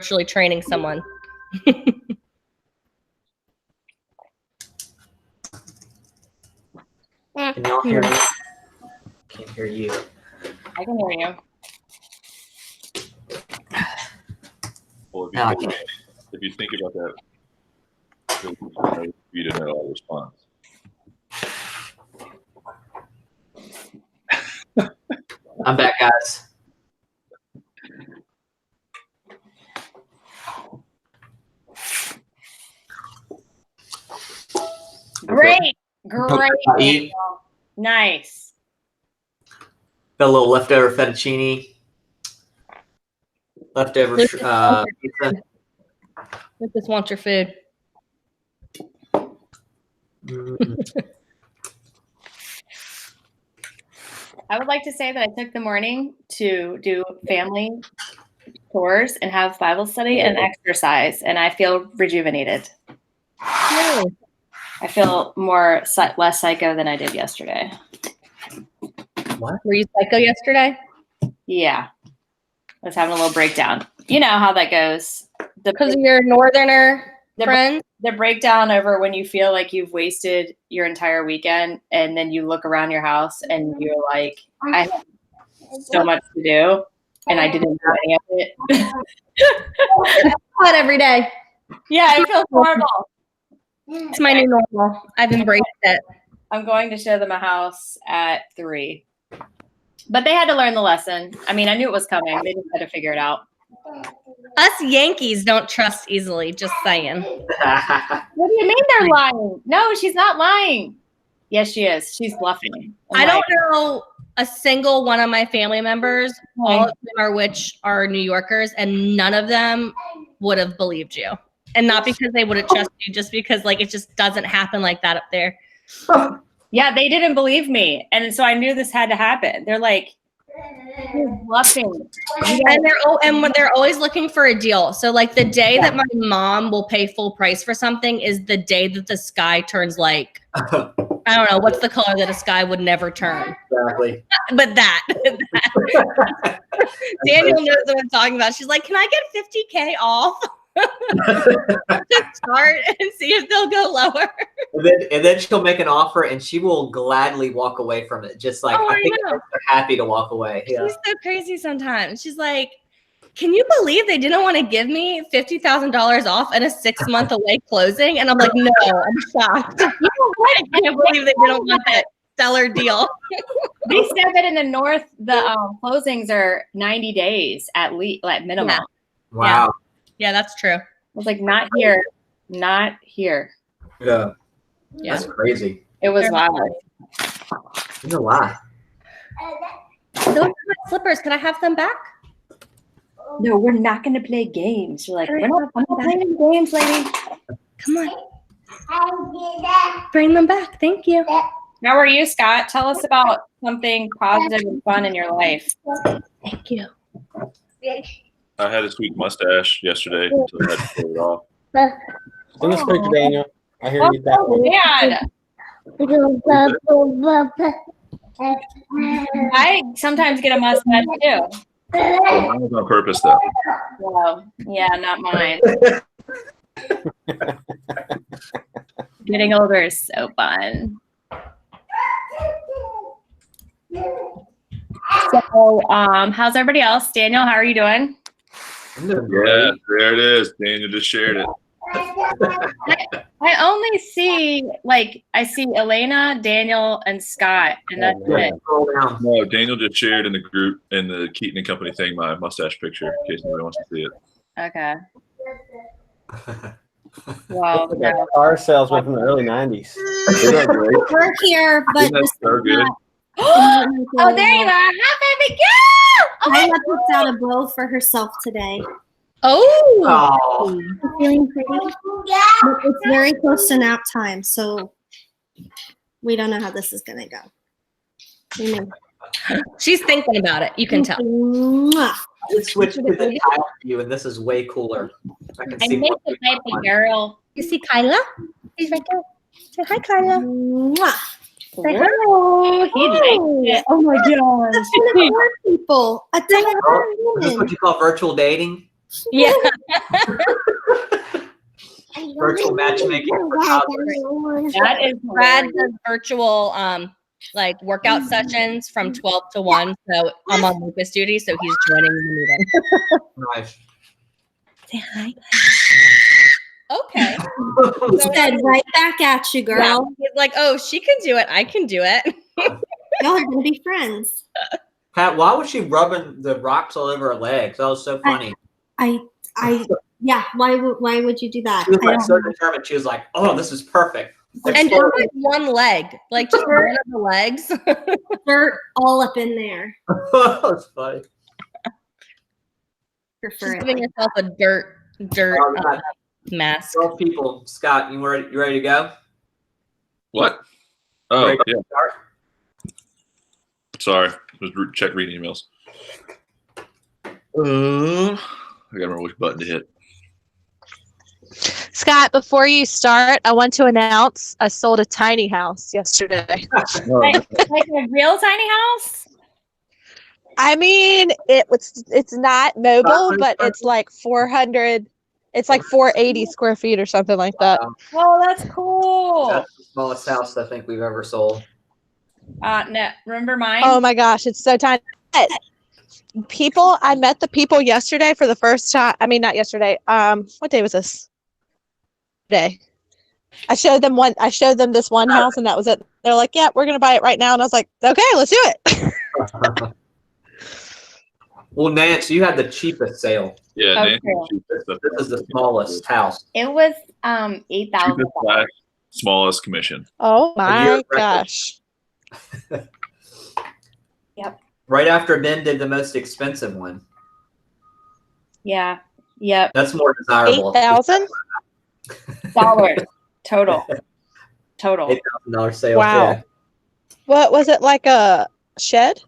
virtually training someone. Can y'all hear me? Can't hear you. I can hear you. Well, if you think about that, you didn't know our response. I'm back, guys. Great. Eat. Nice. Got a little leftover fettuccine. Leftover pizza. Lucas wants your food. I would like to say that I took the morning to do family tours and have Bible study and exercise, and I feel rejuvenated. Really? I feel less psycho than I did yesterday. What? Were you psycho yesterday? Yeah. I was having a little breakdown. You know how that goes. Because of your northerner friends? The breakdown over when you feel like you've wasted your entire weekend and then you look around your house and you're like, I have so much to do and I didn't do any of it. What every day. Yeah, I feel horrible. It's my new normal. I've embraced it. I'm going to show them a house at 3. But they had to learn the lesson. I mean, I knew it was coming. They just had to figure it out. Us Yankees don't trust easily, just saying. What do you mean they're lying? No, she's not lying. Yes, she is. She's bluffing. I don't know a single one of my family members, all of them are New Yorkers, and none of them would have believed you. And not because they wouldn't trust you, just because like it just doesn't happen like that up there. Yeah, they didn't believe me. And so I knew this had to happen. They're like, you're bluffing. And they're always looking for a deal. So like the day that my mom will pay full price for something is the day that the sky turns like, I don't know, what's the color that a sky would never turn? Exactly. But that. Daniel knows what I'm talking about. She's like, can I get 50K off? To start and see if they'll go lower. And then she'll make an offer and she will gladly walk away from it. Just like, I think they're happy to walk away. Yeah. She's so crazy sometimes. She's like, can you believe they didn't want to give me $50,000 off and a 6-month away closing? And I'm like, no, I'm shocked. I can't believe they didn't want that stellar deal. They said that in the north, the closings are 90 days at least, like minimum. Yeah. Wow. Yeah, that's true. I was like, not here. Not here. Yeah. Yeah. That's crazy. It was wild. You know why? Those are my slippers. Can I have them back? No, we're not going to play games. You're like, I'm not playing games, lady. Come on. Bring them back. Thank you. How are you, Scott? Tell us about something positive and fun in your life. Thank you. I had a sweet mustache yesterday, so I had to pull it off. Send us a picture, Daniel. I hear you that Oh, man. I sometimes get a mustache too. Mine was on purpose, though. Well, yeah, not mine. Getting older is so fun. So, how's everybody else? Daniel, how are you doing? Yeah, there it is. Daniel just shared it. I only see I see Elena, Daniel, and Scott, and that's it. No, Daniel just shared in the group in the Keaton and Company thing my mustache picture in case anybody wants to see it. Okay. Wow. no. Car salesman from the early 90s. Isn't that great? We're here, but Isn't that so good? Oh, there you are. Hi, baby girl. Kyla picked out a bow for herself today. Oh. Feeling pretty? But it's very close to nap time, so we don't know how this is gonna go. She's thinking about it. You can tell. Mwah. Let's switch to the tile view, and this is way cooler. I can I see miss more the people baby on. girl. You see Kyla? She's right there. Say hi, Kyla. Mwah. Say hi. Oh, he liked it. Oh my gosh. More people. A Oh, is this what you call virtual dating? Yeah. Virtual matchmaking. That is Brad hilarious. does virtual like workout sessions from 12 to 1. So I'm on Lucas duty, so he's joining the meeting. Nice. Say hi. Okay. He said right back at you, Yeah. girl. He's like, oh, she can do it. I can do it. Y'all are gonna be friends. Pat, why was she rubbing the rocks all over her legs? That was so funny. Yeah. Why would you do that? She was I like don't so know. determined. She was like, "Oh, this is perfect." And just Explode. like one leg, like just one of the legs. Dirt all up in there. That's funny. She's Prefer it giving like herself a dirt All right, mask. 12 people. Scott, you ready to go? What? Oh, Ready to yeah. start? Sorry. I was check reading emails. I gotta remember which button to hit. Scott, before you start, I want to announce I sold a tiny house yesterday. Like a real tiny house? I mean, it's not mobile, but it's like 400. It's like 480 square feet or something like that. Oh, that's cool. That's the smallest house I think we've ever sold. No, remember mine? Oh my gosh, it's so tiny. But I met the people yesterday for the first time. I mean, not yesterday. What day was this? Today. I showed them this one house, and that was it. They're like, "Yeah, we're gonna buy it right now," and I was like, "Okay, let's do it." Well, Nance, you had the cheapest sale. Yeah, Okay. Nancy, This is the smallest house. It was $8,000. cheapest / smallest commission. Oh year my record. gosh! Right after Ben did the most expensive one. Yeah. Yep. That's more desirable. 8,000. Dollars total. Total. $8,000 sale. Wow. Yeah. What was it, like a shed?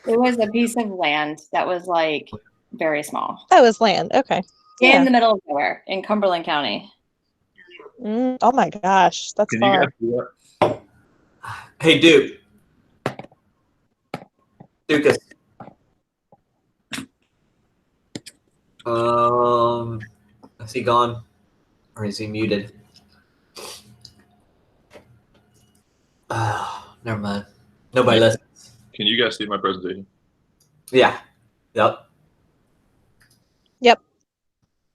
It was a piece of land that was like very small. That was land. Okay. In Yeah. the middle of nowhere in Cumberland County. Oh my gosh, that's Can you far. guys do that? Hey, Duke. Dukas. Is he gone? Or is he muted? Never mind. Nobody listens. Can you guys see my presentation? Yeah. Yep.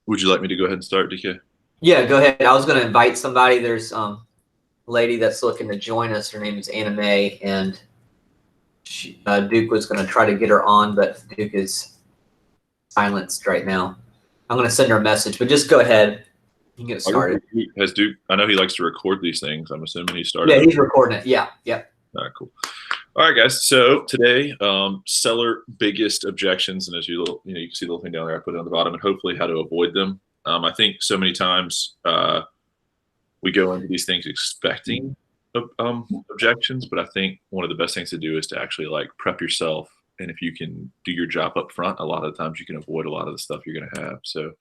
Would you like me to go ahead and start, DK? Yeah, go ahead. I was going to invite somebody. There's a lady that's looking to join us. Her name is Anna Mae, and Duke was going to try to get her on, but Duke is silenced right now. I'm going to send her a message, but just go ahead. You can get started. Has Duke? I know he likes to record these things. I'm assuming he started. Yeah, he's recording it. Yeah, yeah. All right, cool. All right, guys. So today, seller biggest objections, and as you can see the little thing down there. I put it on the bottom, and hopefully how to avoid them. I think so many times we go into these things expecting objections, but I think one of the best things to do is to actually like prep yourself, and if you can do your job up front, a lot of the times you can avoid a lot of the stuff you're going to have. So.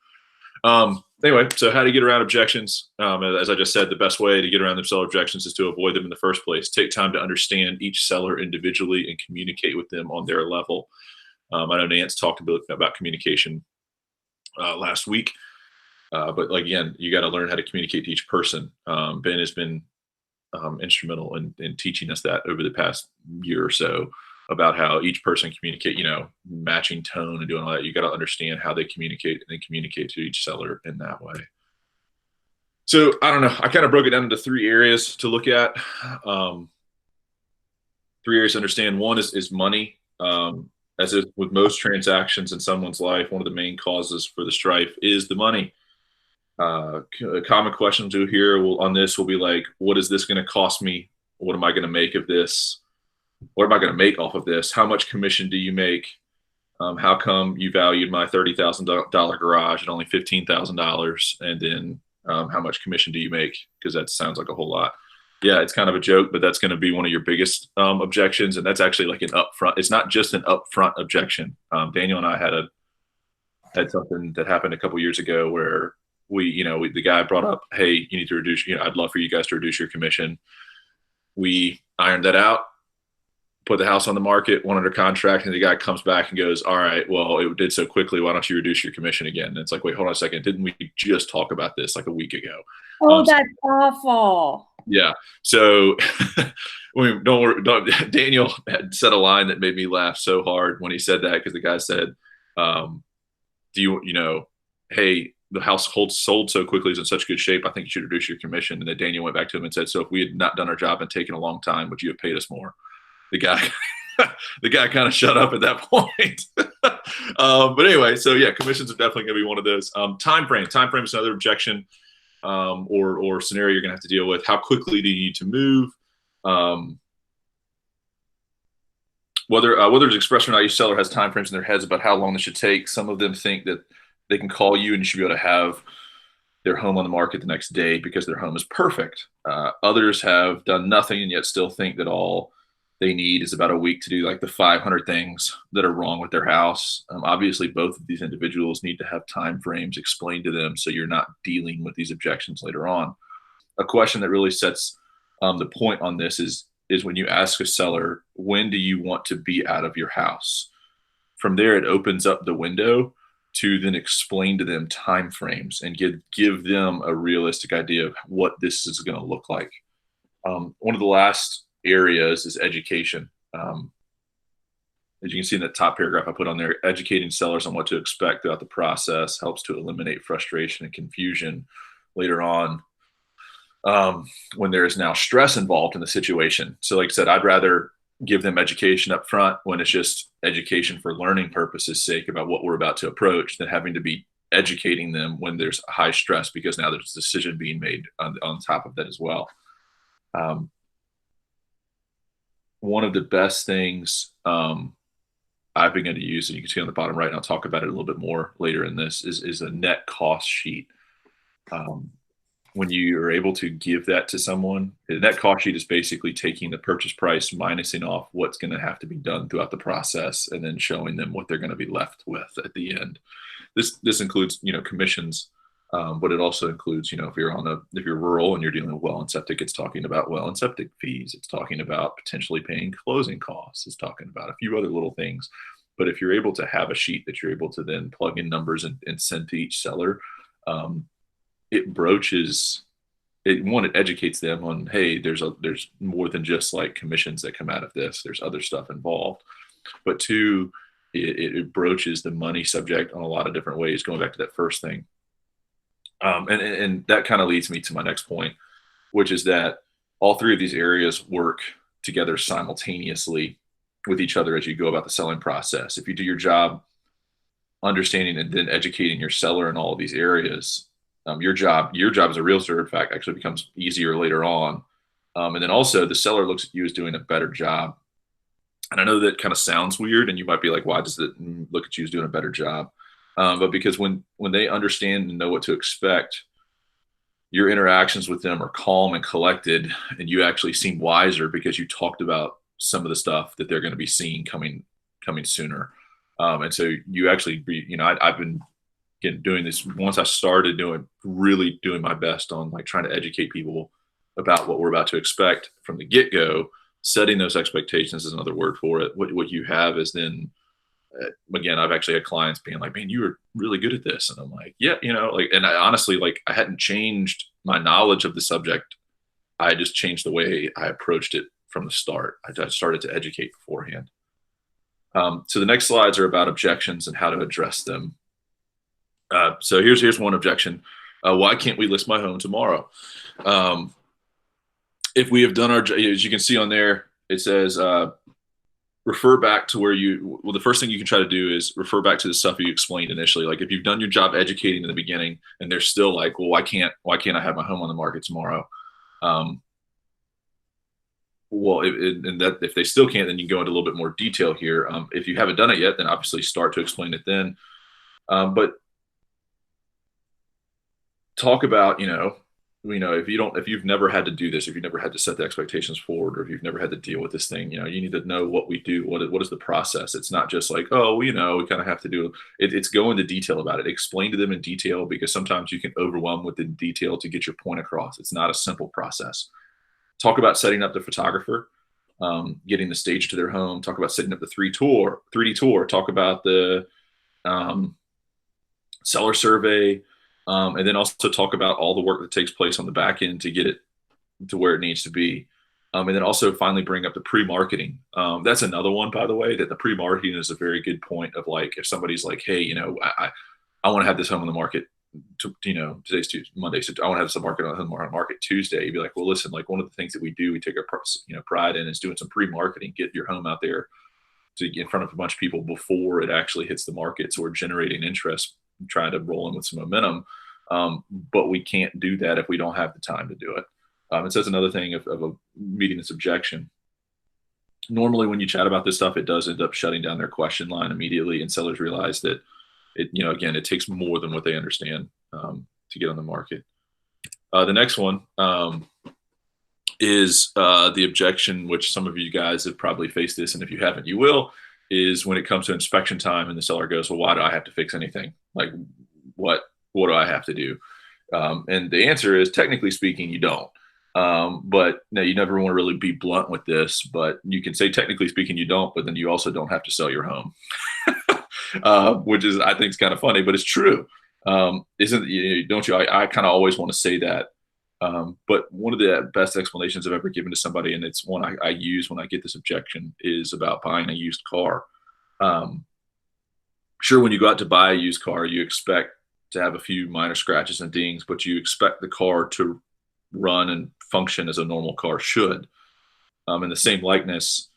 Anyway, so how to get around objections? As I just said, the best way to get around them seller objections is to avoid them in the first place. Take time to understand each seller individually and communicate with them on their level. I know Nance talked a bit about communication last week, but again, you got to learn how to communicate to each person. Ben has been instrumental in teaching us that over the past year or so, about how each person communicate, matching tone and doing all that. You got to understand how they communicate and then communicate to each seller in that way. So I don't know. I kind of broke it down into 3 areas to look at. 3 areas to understand. One is money. As is with most transactions in someone's life, one of the main causes for the strife is the money. Common questions you'll hear on this will be like, what is this going to cost me? What am I going to make of this? What am I going to make off of this? How much commission do you make? How come you valued my $30,000 garage at only $15,000? And then how much commission do you make? Because that sounds like a whole lot. Yeah, it's kind of a joke, but that's going to be one of your biggest objections. And that's actually like an upfront. It's not just an upfront objection. Daniel and I had something that happened a couple years ago where the guy brought up, hey, you need to reduce, I'd love for you guys to reduce your commission. We ironed that out. put the house on the market, went under contract, and the guy comes back and goes, all right, well, it did so quickly. Why don't you reduce your commission again? And it's like, wait, hold on a second. Didn't we just talk about this like a week ago? Oh, that's awful. Yeah. So Daniel had said a line that made me laugh so hard when he said that, because the guy said, hey, the house sold so quickly, is in such good shape, I think you should reduce your commission. And then Daniel went back to him and said, so if we had not done our job and taken a long time, would you have paid us more? The guy kind of shut up at that point. But anyway, so yeah, commissions are definitely going to be one of those. Time frame is another objection or scenario you're going to have to deal with. How quickly do you need to move? Whether it's expressed or not, each seller has time frames in their heads about how long this should take. Some of them think that they can call you and you should be able to have their home on the market the next day because their home is perfect. Others have done nothing and yet still think that all they need is about a week to do like the 500 things that are wrong with their house. Obviously, both of these individuals need to have time frames explained to them so you're not dealing with these objections later on. A question that really sets the point on this is when you ask a seller, when do you want to be out of your house? From there, it opens up the window to then explain to them time frames and give them a realistic idea of what this is going to look like. One of the last areas is education. As you can see in the top paragraph I put on there, educating sellers on what to expect throughout the process helps to eliminate frustration and confusion later on when there is now stress involved in the situation. So like I said, I'd rather give them education up front when it's just education for learning purposes sake about what we're about to approach than having to be educating them when there's high stress because now there's a decision being made on top of that as well. One of the best things I've begun to use, and you can see on the bottom right, and I'll talk about it a little bit more later in this, is a net cost sheet. When you are able to give that to someone, the net cost sheet is basically taking the purchase price, minusing off what's going to have to be done throughout the process, and then showing them what they're going to be left with at the end. This includes, commissions, but it also includes, if you're rural and you're dealing with well and septic, it's talking about well and septic fees. It's talking about potentially paying closing costs. It's talking about a few other little things. But if you're able to have a sheet that you're able to then plug in numbers and send to each seller, it broaches it. One, it educates them on, hey, there's more than just like commissions that come out of this. There's other stuff involved. But two, it broaches the money subject on a lot of different ways, going back to that first thing. And that kind of leads me to my next point, which is that all three of these areas work together simultaneously with each other as you go about the selling process. If you do your job understanding and then educating your seller in all of these areas, your job as a realtor, in fact, actually becomes easier later on. And then also the seller looks at you as doing a better job. And I know that kind of sounds weird, and you might be like, why does it look at you as doing a better job? But because when they understand and know what to expect, your interactions with them are calm and collected, and you actually seem wiser because you talked about some of the stuff that they're going to be seeing coming sooner. And so you actually, I've been doing this once I started really doing my best on like trying to educate people about what we're about to expect from the get-go. Setting those expectations is another word for it. What you have is then, again, I've actually had clients being like, man, you were really good at this. And I'm like, yeah, and I honestly, I hadn't changed my knowledge of the subject. I just changed the way I approached it from the start. I started to educate beforehand. So the next slides are about objections and how to address them. So here's one objection. Why can't we list my home tomorrow? If we have done as you can see on there, it says, refer back to the first thing you can try to do is refer back to the stuff you explained initially. Like if you've done your job educating in the beginning and they're still like, well, why can't I have my home on the market tomorrow? If they still can't, then you can go into a little bit more detail here. If you haven't done it yet, then obviously start to explain it then. But talk about, if you've never had to do this, if you've never had to set the expectations forward, or if you've never had to deal with this thing, you need to know what we do. What is the process? It's not just like, oh, we kind of have to do it. It's go into detail about it. Explain to them in detail, because sometimes you can overwhelm with the detail to get your point across. It's not a simple process. Talk about setting up the photographer. getting the stage to their home, talk about setting up the 3D tour, talk about the seller survey, and then also talk about all the work that takes place on the back end to get it to where it needs to be. And then also finally bring up the pre-marketing. That's another one, by the way, that the pre-marketing is a very good point of like, if somebody's like, hey, you know, I want to have this home on the market, today's Tuesday, Monday, so I want to have some market on the market Tuesday. You'd be like, well, listen, like one of the things that we do, we take our pride in is doing some pre-marketing, get your home out there to get in front of a bunch of people before it actually hits the market. So we're generating interest, trying to roll in with some momentum. But we can't do that if we don't have the time to do it. And so that's another thing of a meeting this objection. Normally when you chat about this stuff, it does end up shutting down their question line immediately, and sellers realize that again, it takes more than what they understand to get on the market. The next one is the objection, which some of you guys have probably faced this, and if you haven't, you will, is when it comes to inspection time and the seller goes, well, why do I have to fix anything? Like, what do I have to do? And the answer is, technically speaking, you don't. But no, you never want to really be blunt with this, but you can say, technically speaking, you don't, but then you also don't have to sell your home. Which is, I think, is kind of funny, but it's true. Don't you? I kind of always want to say that. But one of the best explanations I've ever given to somebody, and it's one I use when I get this objection, is about buying a used car. Sure, when you go out to buy a used car, you expect to have a few minor scratches and dings, but you expect the car to run and function as a normal car should. In the same likeness,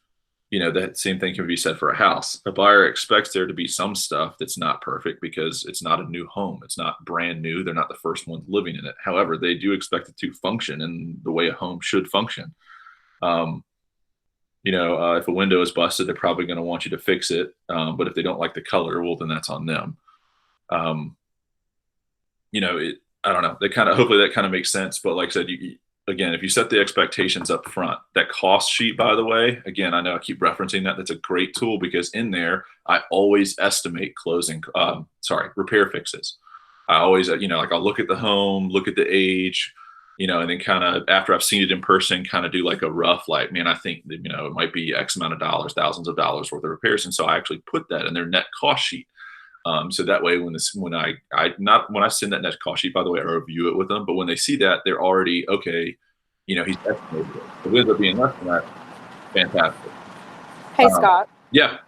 that same thing can be said for a house. A buyer expects there to be some stuff that's not perfect because it's not a new home. It's not brand new. They're not the first ones living in it. However, they do expect it to function in the way a home should function. If a window is busted, they're probably going to want you to fix it. But if they don't like the color, well, then that's on them. I don't know. Hopefully that kind of makes sense. But like I said, again, if you set the expectations up front, that cost sheet, by the way, again, I know I keep referencing that. That's a great tool because in there, I always estimate repair fixes. I always, I'll look at the home, look at the age, and then kind of after I've seen it in person, kind of do like a rough, I think that, it might be X amount of dollars, thousands of dollars worth of repairs. And so I actually put that in their net cost sheet. So that way, when I send that net cost sheet, by the way, I review it with them. But when they see that, they're already okay. He's estimated it. If it ends up being less than that, fantastic. Hey, Scott. Yeah.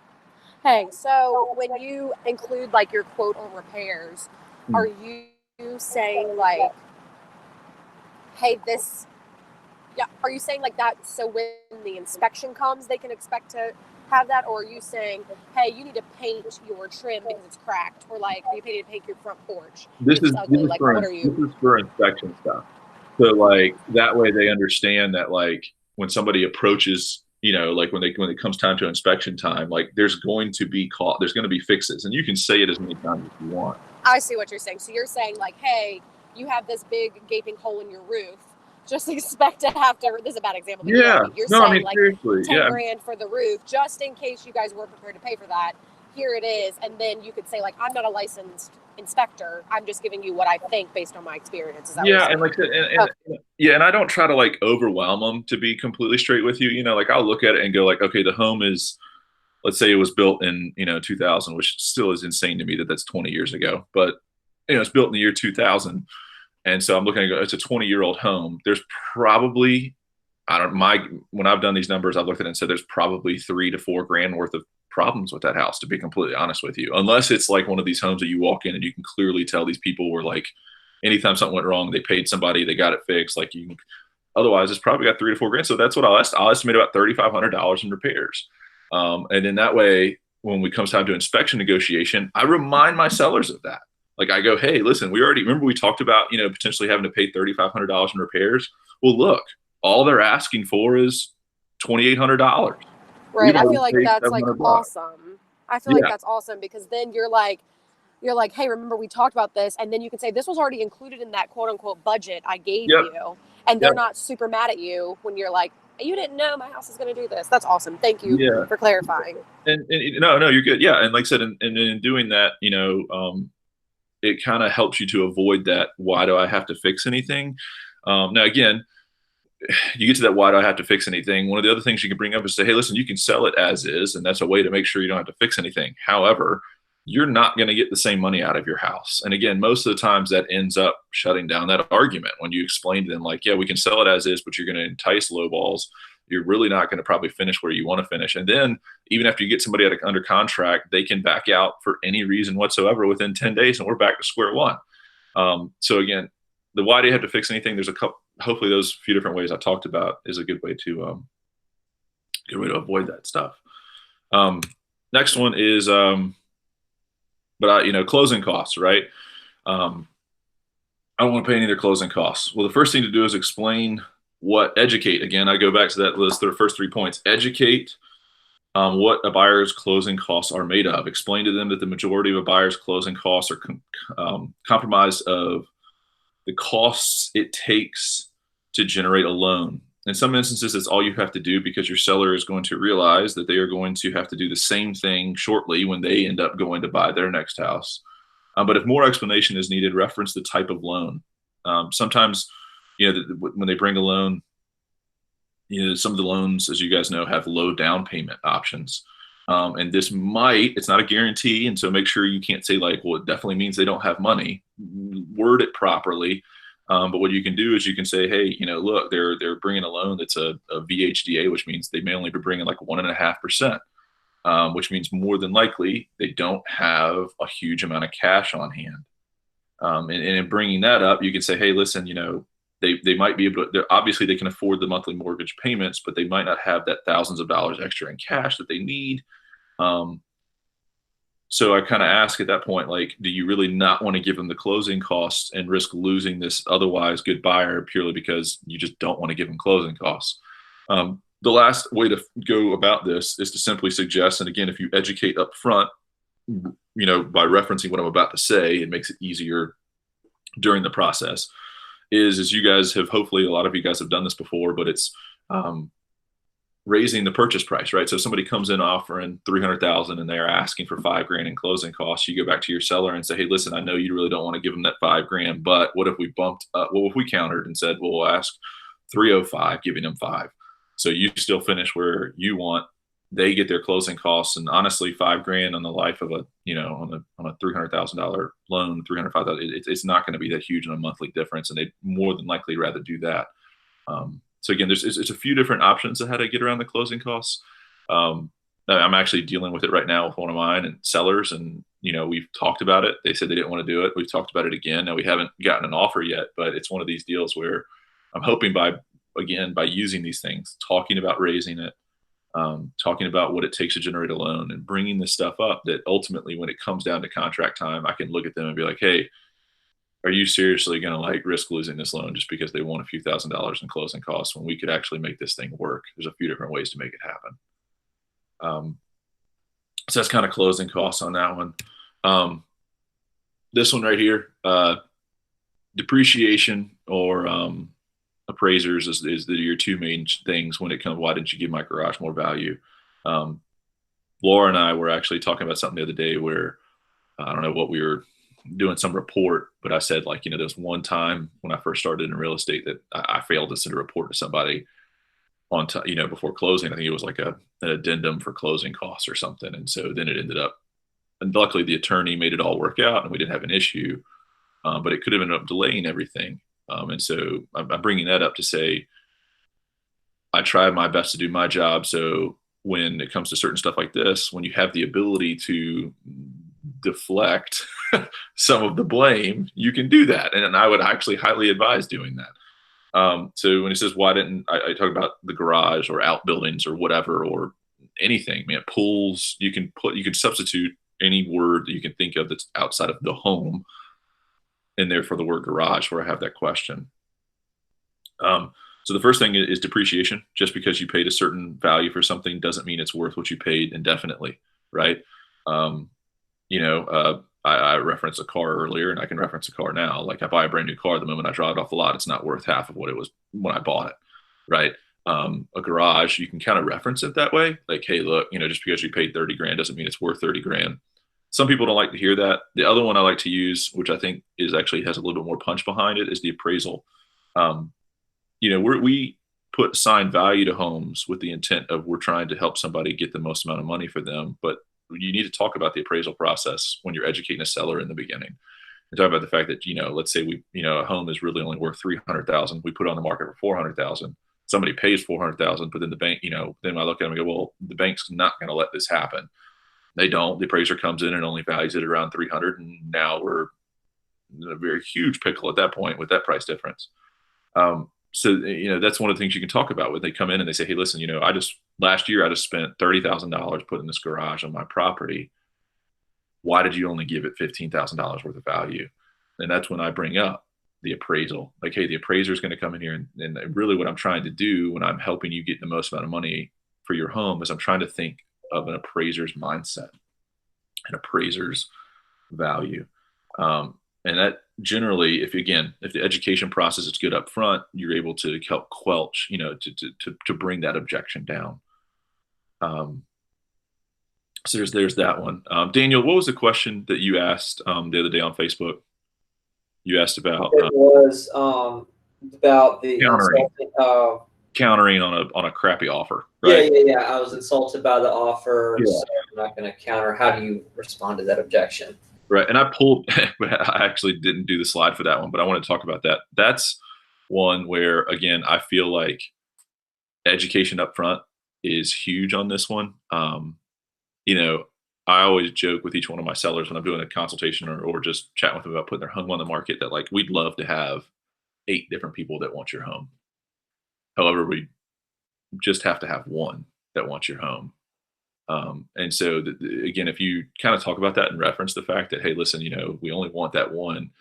Hey, so when you include like your quote on repairs, are you saying like, hey, are you saying like that so when the inspection comes, they can expect to have that? Or are you saying, hey, you need to paint your trim because it's cracked, or like you need to paint your front porch? This is for inspection stuff. So like that way they understand that like when somebody approaches, like when it comes time to inspection time, like there's going to be fixes, and you can say it as many times as you want. I see what you're saying. So you're saying like, hey, you have this big gaping hole in your roof. Just expect to have to. This is a bad example. Yeah. You're saying like seriously, 10 grand for the roof, just in case you guys weren't prepared to pay for that. Here it is, and then you could say like, I'm not a licensed inspector. I'm just giving you what I think based on my experience. Is that and like, and I don't try to like overwhelm them, to be completely straight with you. Like I'll look at it and go like, okay, the home is, let's say it was built in 2000, which still is insane to me that that's 20 years ago, but it's built in the year 2000. And so I'm looking at it's a 20-year-old home. There's probably, when I've done these numbers, I've looked at it and said there's probably $3,000 to $4,000 worth of problems with that house, to be completely honest with you. Unless it's like one of these homes that you walk in and you can clearly tell these people were like, anytime something went wrong, they paid somebody, they got it fixed. Otherwise, it's probably got $3,000 to $4,000. So that's what I'll estimate about $3,500 in repairs. And then that way, when it comes time to inspection negotiation, I remind my sellers of that. Like I go, hey, listen, remember we talked about, potentially having to pay $3,500 in repairs. Well, look, all they're asking for is $2,800. Right. I feel like that's like awesome. I feel like that's awesome because then you're like, hey, remember we talked about this, and then you can say this was already included in that quote unquote budget I gave you, and they're not super mad at you when you're like, you didn't know my house is going to do this. That's awesome. Thank you for clarifying. And no, you're good. Yeah, and like I said, and in doing that, it kind of helps you to avoid that. Why do I have to fix anything? Now, again, you get to that, why do I have to fix anything? One of the other things you can bring up is say, hey, listen, you can sell it as is, and that's a way to make sure you don't have to fix anything. However, you're not going to get the same money out of your house. And again, most of the times that ends up shutting down that argument when you explain to them, like, yeah, we can sell it as is, but you're going to entice lowballs. You're really not going to probably finish where you want to finish. And then even after you get somebody under contract, they can back out for any reason whatsoever within 10 days, and we're back to square one. So again, the why do you have to fix anything? There's a couple, hopefully those few different ways I talked about is a good way to avoid that stuff. Next one is, closing costs, right? I don't want to pay any of their closing costs. Well, the first thing to do is explain educate. Again, I go back to that list, the first 3 points. Educate what a buyer's closing costs are made of. Explain to them that the majority of a buyer's closing costs are comprised of the costs it takes to generate a loan. In some instances, it's all you have to do because your seller is going to realize that they are going to have to do the same thing shortly when they end up going to buy their next house. But if more explanation is needed, reference the type of loan. Sometimes, when they bring a loan, some of the loans, as you guys know, have low down payment options. And this it's not a guarantee. And so make sure you can't say like, well, it definitely means they don't have money. Word it properly. But what you can do is you can say, hey, look, they're bringing a loan that's a VHDA, which means they may only be bringing like 1.5%, which means more than likely they don't have a huge amount of cash on hand. And in bringing that up, you can say, hey, listen, they might be able to, obviously they can afford the monthly mortgage payments, but they might not have that thousands of dollars extra in cash that they need. So I kind of ask at that point, like, do you really not want to give them the closing costs and risk losing this otherwise good buyer purely because you just don't want to give them closing costs? The last way to go about this is to simply suggest, and again, if you educate up front, by referencing what I'm about to say, it makes it easier during the process, is you guys have, hopefully a lot of you guys have done this before, but it's raising the purchase price, right? So if somebody comes in offering $300,000 and they're asking for $5,000 in closing costs, you go back to your seller and say, hey, listen, I know you really don't want to give them that $5,000, but what if we bumped up? Well, if we countered and said, well, we'll ask 305, giving them 5. So you still finish where you want, they get their closing costs. And honestly, $5,000 on the life of on a $300,000 loan, $305,000, it's not going to be that huge in a monthly difference. And they'd more than likely rather do that. So again, it's a few different options of how to get around the closing costs. I'm actually dealing with it right now with one of mine and sellers, and we've talked about it. They said they didn't want to do it. We've talked about it again. Now we haven't gotten an offer yet, but it's one of these deals where I'm hoping by using these things, talking about raising it, talking about what it takes to generate a loan, and bringing this stuff up, that ultimately when it comes down to contract time, I can look at them and be like, hey, are you seriously going to risk losing this loan just because they want a few $1,000s in closing costs when we could actually make this thing work? There's a few different ways to make it happen. So that's kind of closing costs on that one. This one right here, depreciation or appraisers is your two main things when it comes, why didn't you give my garage more value? Laura and I were actually talking about something the other day where I don't know what we were doing, some report, but I said, there's one time when I first started in real estate that I failed to send a report to somebody on time, before closing. I think it was like an addendum for closing costs or something. And so then it ended up, and luckily the attorney made it all work out and we didn't have an issue, but it could have ended up delaying everything. And so I'm bringing that up to say, I try my best to do my job. So when it comes to certain stuff like this, when you have the ability to deflect some of the blame, you can do that. And I would actually highly advise doing that. So when he says, why didn't I talk about the garage or outbuildings or whatever, or anything, man, pools, you can substitute any word that you can think of that's outside of the home in there for the word garage where I have that question. So the first thing is depreciation. Just because you paid a certain value for something doesn't mean it's worth what you paid indefinitely, right? I referenced a car earlier, and I can reference a car now. Like, I buy a brand new car, the moment I drive it off the lot, it's not worth half of what it was when I bought it, right? A garage, you can kind of reference it that way. Like, hey, look, just because you paid $30,000 doesn't mean it's worth $30,000. Some people don't like to hear that. The other one I like to use, which I think is actually has a little bit more punch behind it, is the appraisal. put assigned value to homes with the intent of we're trying to help somebody get the most amount of money for them. But you need to talk about the appraisal process when you're educating a seller in the beginning. And talk about the fact that, let's say a home is really only worth 300,000. We put it on the market for 400,000. Somebody pays 400,000, but then the bank, then I look at them and go, well, the bank's not going to let this happen. They don't. The appraiser comes in and only values it around 300, and now we're in a very huge pickle at that point with that price difference. So that's one of the things you can talk about when they come in and they say, hey, listen, last year I just spent $30,000 putting this garage on my property. Why did you only give it $15,000 worth of value? And that's when I bring up the appraisal. Like, hey, the appraiser is going to come in here, and really what I'm trying to do when I'm helping you get the most amount of money for your home is I'm trying to think of an appraiser's mindset, an appraiser's value. And that generally, if the education process is good up front, you're able to help quelch, to bring that objection down. So there's that one. Daniel, what was the question that you asked the other day on Facebook? You asked about it was about the countering on a crappy offer, right? Yeah. I was insulted by the offer, so I'm not going to counter. How do you respond to that objection? Right, and I actually didn't do the slide for that one, but I want to talk about that. That's one where, again, I feel like education up front is huge on this one. I always joke with each one of my sellers when I'm doing a consultation or just chatting with them about putting their home on the market that, like, we'd love to have 8 different people that want your home. However, we just have to have one that wants your home. And so again, if you kind of talk about that and reference the fact that, hey, listen, we only want that one.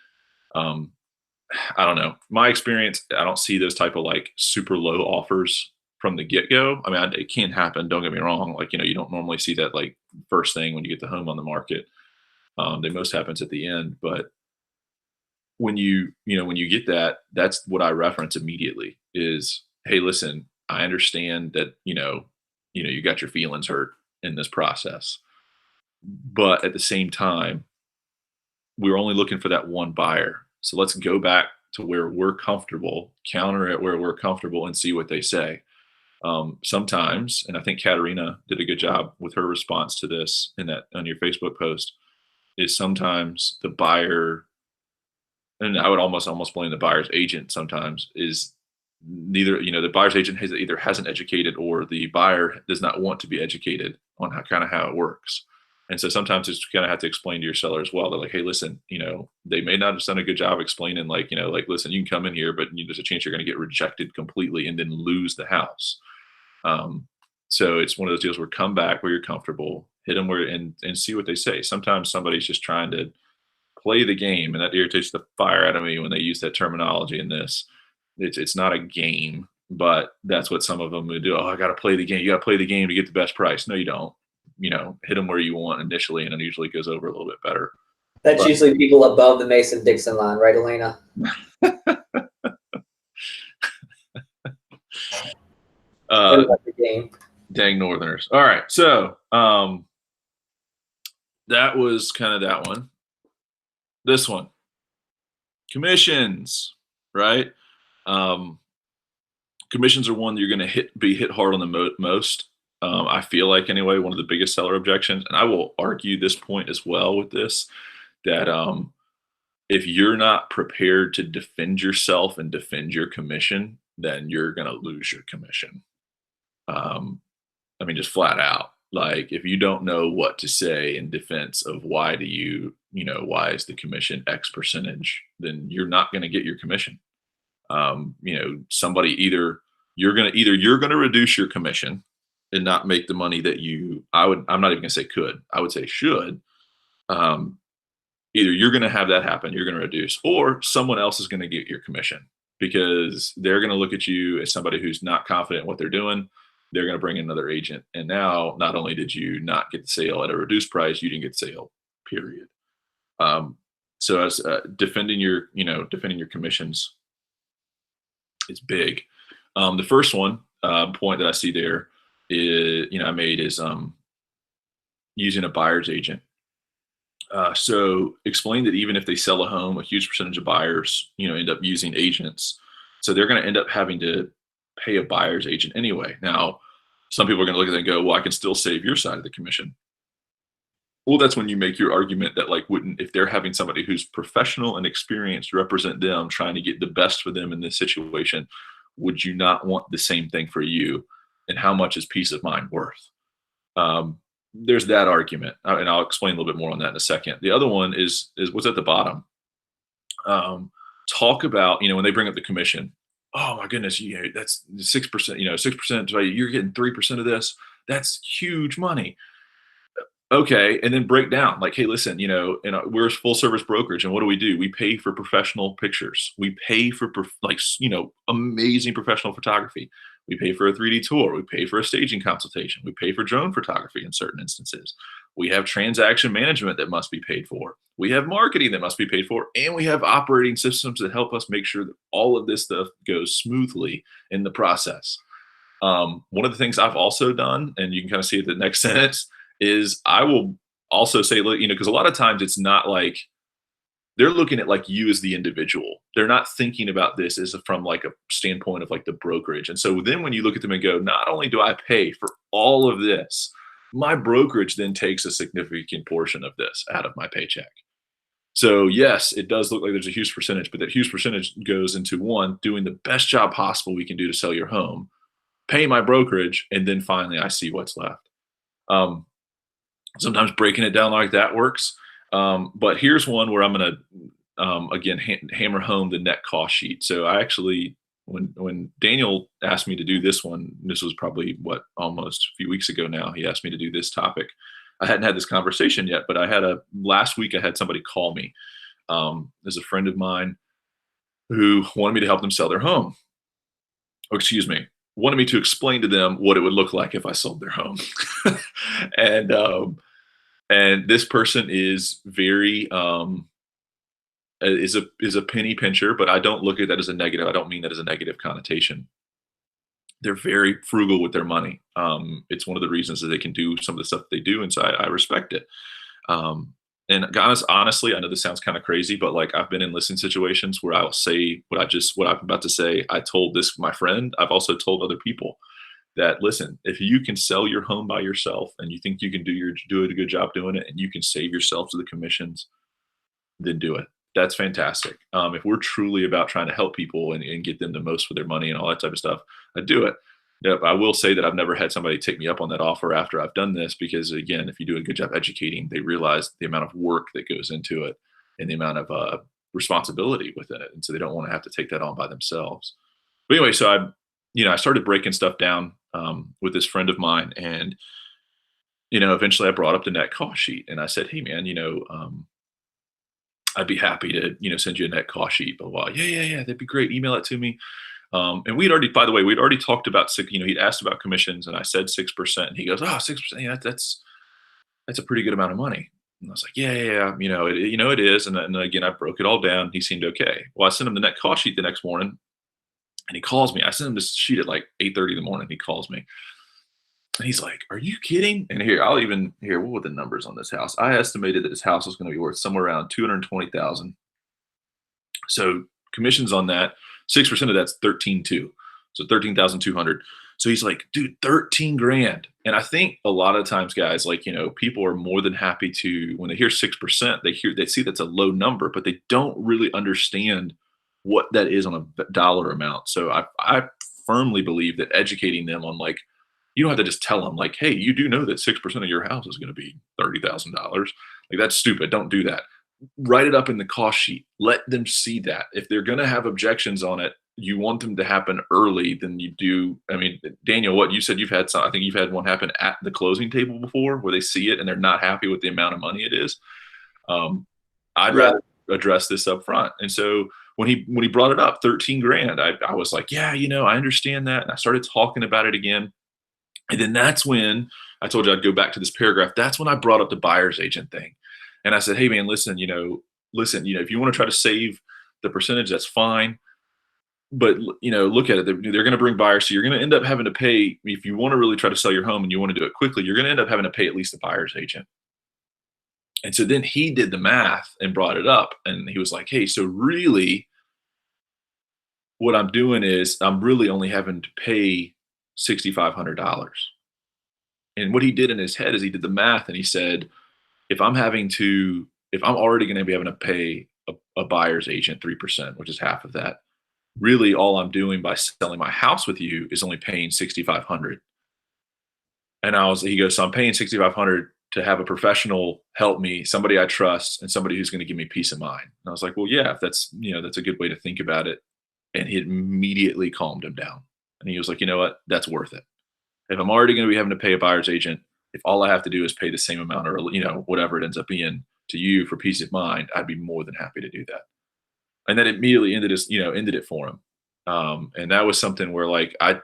I don't know. My experience, I don't see those type of like super low offers from the get-go. I mean, it can happen. Don't get me wrong. Like, you don't normally see that like first thing when you get the home on the market. The most happens at the end. But when you get that, that's what I reference immediately is, hey, listen, I understand that, you got your feelings hurt in this process. But at the same time, we're only looking for that one buyer. So let's go back to where we're comfortable, counter it where we're comfortable, and see what they say. Sometimes, and I think Katarina did a good job with her response to this on your Facebook post, is sometimes the buyer, and I would almost blame the buyer's agent sometimes, is neither, the buyer's agent either hasn't educated or the buyer does not want to be educated on how it works. And so sometimes it's kind of have to explain to your seller as well. They're like, hey, listen, they may not have done a good job explaining, listen, you can come in here, but there's a chance you're going to get rejected completely and then lose the house. So it's one of those deals where come back where you're comfortable, hit them and see what they say. Sometimes somebody's just trying to play the game, and that irritates the fire out of me when they use that terminology in this. It's not a game, but that's what some of them would do. Oh, I got to play the game. You got to play the game to get the best price. No, you don't. Hit them where you want initially, and it usually goes over a little bit better. That's usually people above the Mason-Dixon line, right, Elena? The game. Dang Northerners. All right, so that was kind of that one. This one, commissions, right? Commissions are one that you're going to be hit hard on the most. I feel like anyway, one of the biggest seller objections, and I will argue this point as well with this, that if you're not prepared to defend yourself and defend your commission, then you're going to lose your commission. I mean, just flat out. Like, if you don't know what to say in defense of why is the commission X percentage, then you're not going to get your commission. Somebody you're going to reduce your commission and not make the money that I'm not even going to say could, I would say should. Either you're going to have that happen, you're going to reduce, or someone else is going to get your commission because they're going to look at you as somebody who's not confident in what they're doing. They're going to bring in another agent. And now not only did you not get the sale at a reduced price, you didn't get the sale, period. So as defending your commissions, it's big. The first one point that I see there is, I made is using a buyer's agent. So explain that even if they sell a home, a huge percentage of buyers, end up using agents. So they're going to end up having to pay a buyer's agent anyway. Now, some people are going to look at it and go, well, I can still save your side of the commission. Well, that's when you make your argument that, like, wouldn't, if they're having somebody who's professional and experienced represent them, trying to get the best for them in this situation, would you not want the same thing for you? And how much is peace of mind worth? There's that argument, and I'll explain a little bit more on that in a second. The other one is what's at the bottom. Talk about, when they bring up the commission. Oh my goodness, that's 6%. 6%. You're getting 3% of this. That's huge money. Okay, and then break down like, hey, listen, we're a full service brokerage, and what do? We pay for professional pictures. We pay for amazing professional photography. We pay for a 3D tour. We pay for a staging consultation. We pay for drone photography in certain instances. We have transaction management that must be paid for. We have marketing that must be paid for, and we have operating systems that help us make sure that all of this stuff goes smoothly in the process. One of the things I've also done, and you can kind of see it in the next sentence, is I will also say, because a lot of times it's not like they're looking at like you as the individual. They're not thinking about this as from like a standpoint of like the brokerage. And so then when you look at them and go, not only do I pay for all of this, my brokerage then takes a significant portion of this out of my paycheck. So yes, it does look like there's a huge percentage, but that huge percentage goes into one, doing the best job possible we can do to sell your home, pay my brokerage, and then finally I see what's left. Sometimes breaking it down like that works. But here's one where I'm going to, again, hammer home the net cost sheet. So I actually, when Daniel asked me to do this one, this was probably almost a few weeks ago now, he asked me to do this topic. I hadn't had this conversation yet, but last week I had somebody call me. There's a friend of mine who wanted me to help them sell their home. Oh, excuse me. Wanted me to explain to them what it would look like if I sold their home. And this person is very is a penny pincher, but I don't look at that as a negative. I don't mean that as a negative connotation. They're very frugal with their money. It's one of the reasons that they can do some of the stuff they do, and so I respect it. And honestly, I know this sounds kind of crazy, but like I've been in listening situations where I'll say what I'm about to say. I told this my friend. I've also told other people that, listen, if you can sell your home by yourself and you think you can do a good job doing it, and you can save yourself to the commissions, then do it. That's fantastic. If we're truly about trying to help people and get them the most for their money and all that type of stuff, I do it. Yep, I will say that I've never had somebody take me up on that offer after I've done this, because again, if you do a good job educating, they realize the amount of work that goes into it and the amount of responsibility within it. And so they don't want to have to take that on by themselves. But anyway, so I started breaking stuff down with this friend of mine, and eventually I brought up the net cost sheet, and I said, hey man, I'd be happy to send you a net cost sheet. Blah, blah. Yeah, that'd be great. Email it to me. And we'd already talked about he'd asked about commissions, and I said 6%, and he goes, 6%, yeah, that's a pretty good amount of money. And I was like, yeah, it is. And again, I broke it all down. He seemed okay. Well, I sent him the net cost sheet the next morning, and he calls me. I sent him this sheet at like 8:30 in the morning. He calls me, and he's like, are you kidding? And what were the numbers on this house? I estimated that this house was going to be worth somewhere around $220,000. So commissions on that, 6% of that's 13.2. So 13,200. So he's like, dude, 13 grand. And I think a lot of times, guys, people are more than happy to, when they hear 6%, they see that's a low number, but they don't really understand what that is on a dollar amount. So I firmly believe that educating them on you don't have to just tell them hey, you do know that 6% of your house is going to be $30,000. That's stupid. Don't do that. Write it up in the cost sheet. Let them see that. If they're going to have objections on it, you want them to happen early than you do. I mean, Daniel, what you said, I think you've had one happen at the closing table before where they see it and they're not happy with the amount of money it is. I'd rather address this up front. And so when he brought it up, 13 grand, I was like, yeah, I understand that. And I started talking about it again. And then that's when I told you I'd go back to this paragraph. That's when I brought up the buyer's agent thing. And I said, hey man, listen, if you want to try to save the percentage, that's fine. But, look at it. They're going to bring buyers. So you're going to end up having to pay, if you want to really try to sell your home and you want to do it quickly, you're going to end up having to pay at least the buyer's agent. And so then he did the math and brought it up. And he was like, hey, so really, what I'm doing is I'm really only having to pay $6,500. And what he did in his head is he did the math and he said, if I'm already going to be having to pay a buyer's agent 3%, which is half of that, really all I'm doing by selling my house with you is only paying $6,500. And he goes, so I'm paying $6,500 to have a professional help me, somebody I trust, and somebody who's going to give me peace of mind. And I was like, well, yeah, if that's a good way to think about it. And he immediately calmed him down. And he was like, you know what? That's worth it. If I'm already going to be having to pay a buyer's agent, if all I have to do is pay the same amount or, whatever it ends up being to you for peace of mind, I'd be more than happy to do that. And that immediately ended it for him. And that was something where I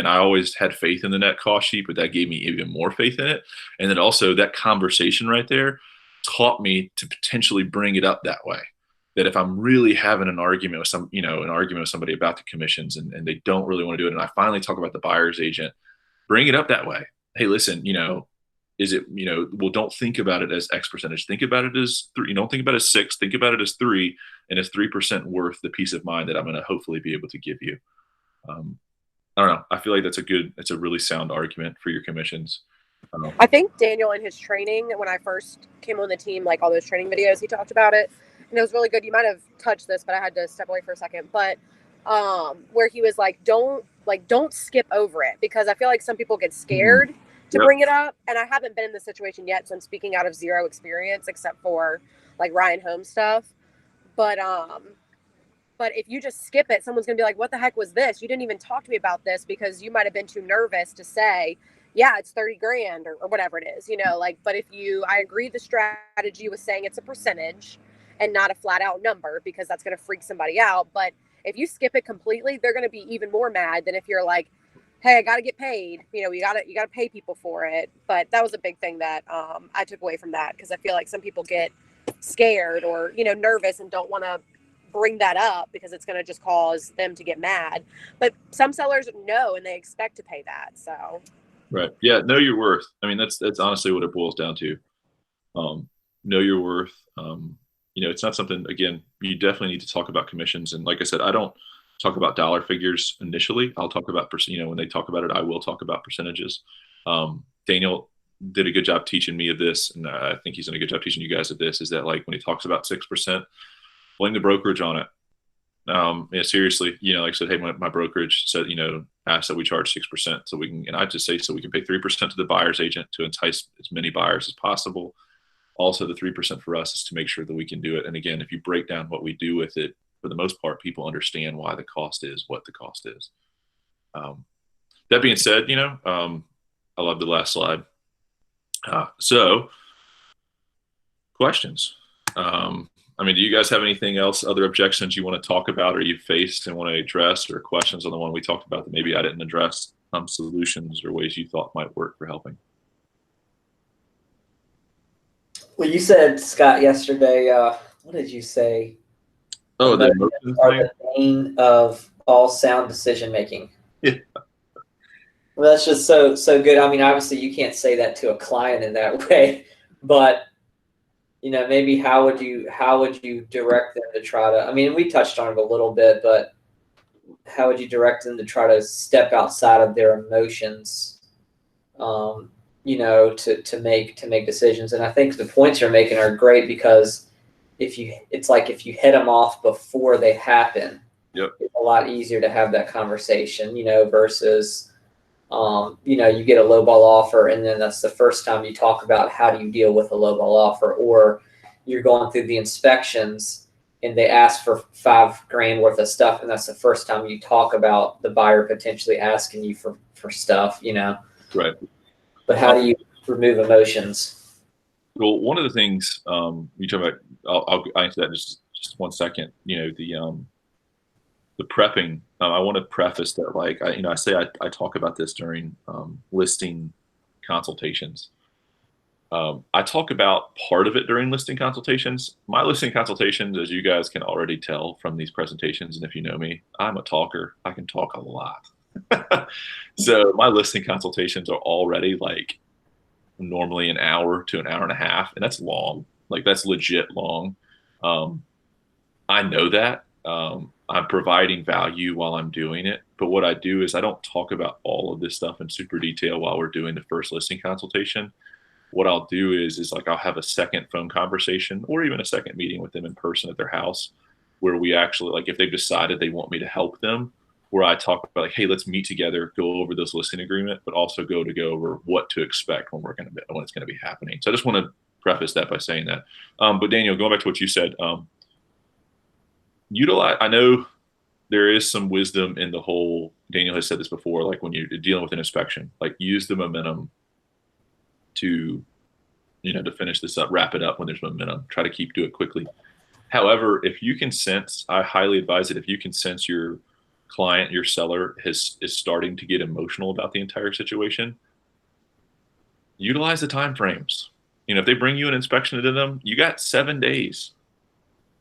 always had faith in the net cost sheet, but that gave me even more faith in it. And then also that conversation right there taught me to potentially bring it up that way. That if I'm really having an argument with somebody about the commissions and they don't really want to do it, and I finally talk about the buyer's agent, bring it up that way. Hey, listen, is it, well, don't think about it as X percentage. Think about it as 3. Don't think about it as 6. Think about it as 3, and is 3% worth the peace of mind that I'm going to hopefully be able to give you. I don't know. I feel like it's a really sound argument for your commissions. I think Daniel in his training, when I first came on the team, all those training videos, he talked about it, and it was really good. You might have touched this, but I had to step away for a second. But where he was don't skip over it, because I feel like some people get scared to bring it up, and I haven't been in this situation yet, so I'm speaking out of zero experience, except for Ryan Holmes stuff. But if you just skip it, someone's gonna be like, what the heck was this? You didn't even talk to me about this, because you might have been too nervous to say, yeah, it's 30 grand or whatever it is, but I agree the strategy was saying it's a percentage and not a flat out number, because that's going to freak somebody out. But if you skip it completely, they're going to be even more mad than if you're like, hey, I got to get paid. You got to pay people for it. But that was a big thing that I took away from that, because I feel like some people get scared or, nervous and don't want to bring that up because it's going to just cause them to get mad. But some sellers know and they expect to pay that. So. Right. Yeah. Know your worth. I mean, that's honestly what it boils down to. Know your worth. It's not something, again, you definitely need to talk about commissions. And like I said, I don't talk about dollar figures initially. I'll talk about, when they talk about it, I will talk about percentages. Daniel did a good job teaching me of this. And I think he's done a good job teaching you guys of this, is that when he talks about 6%, blame the brokerage on it. Yeah, seriously, like I said, hey, my brokerage said, asked that we charge 6% so we can, and I just say, so we can pay 3% to the buyer's agent to entice as many buyers as possible. Also, the 3% for us is to make sure that we can do it. And again, if you break down what we do with it, for the most part, people understand why the cost is what the cost is. That being said, I love the last slide. So questions. Do you guys have anything else, other objections you want to talk about or you faced and want to address, or questions on the one we talked about that maybe I didn't address, solutions or ways you thought might work for helping? Well, you said, Scott, yesterday, what did you say? Oh, the emotions are the bane of all sound decision making. Yeah. Well, that's just so good. I mean, obviously you can't say that to a client in that way, but maybe how would you direct them to try to, we touched on it a little bit, but how would you direct them to try to step outside of their emotions, to make decisions? And I think the points you're making are great, because if you hit them off before they happen, yep, it's a lot easier to have that conversation, versus, you get a lowball offer, and then that's the first time you talk about how do you deal with a lowball offer, or you're going through the inspections and they ask for $5,000 worth of stuff, and that's the first time you talk about the buyer potentially asking you for stuff, Right. But how do you remove emotions? Well, one of the things you talk about, I'll answer that in just 1 second. The prepping. I want to preface that, I talk about this during listing consultations. I talk about part of it during listing consultations. My listing consultations, as you guys can already tell from these presentations, and if you know me, I'm a talker. I can talk a lot. So my listing consultations are already normally an hour to an hour and a half, and that's long. That's legit long. I know that, I'm providing value while I'm doing it. But what I do is I don't talk about all of this stuff in super detail while we're doing the first listing consultation. What I'll do is like I'll have a second phone conversation or even a second meeting with them in person at their house, where we actually, like, if they've decided they want me to help them, where I talk about, like, hey, let's meet together, go over this listing agreement, but also go over what to expect when it's going to be happening. So I just want to preface that by saying that. But Daniel, going back to what you said, utilize. I know there is some wisdom in the whole. Daniel has said this before, like when you're dealing with an inspection, like use the momentum to, to finish this up, wrap it up when there's momentum. Try to do it quickly. However, if you can sense, I highly advise it. If you can sense your client, your seller is starting to get emotional about the entire situation, utilize the time frames. If they bring you an inspection to them, you got 7 days.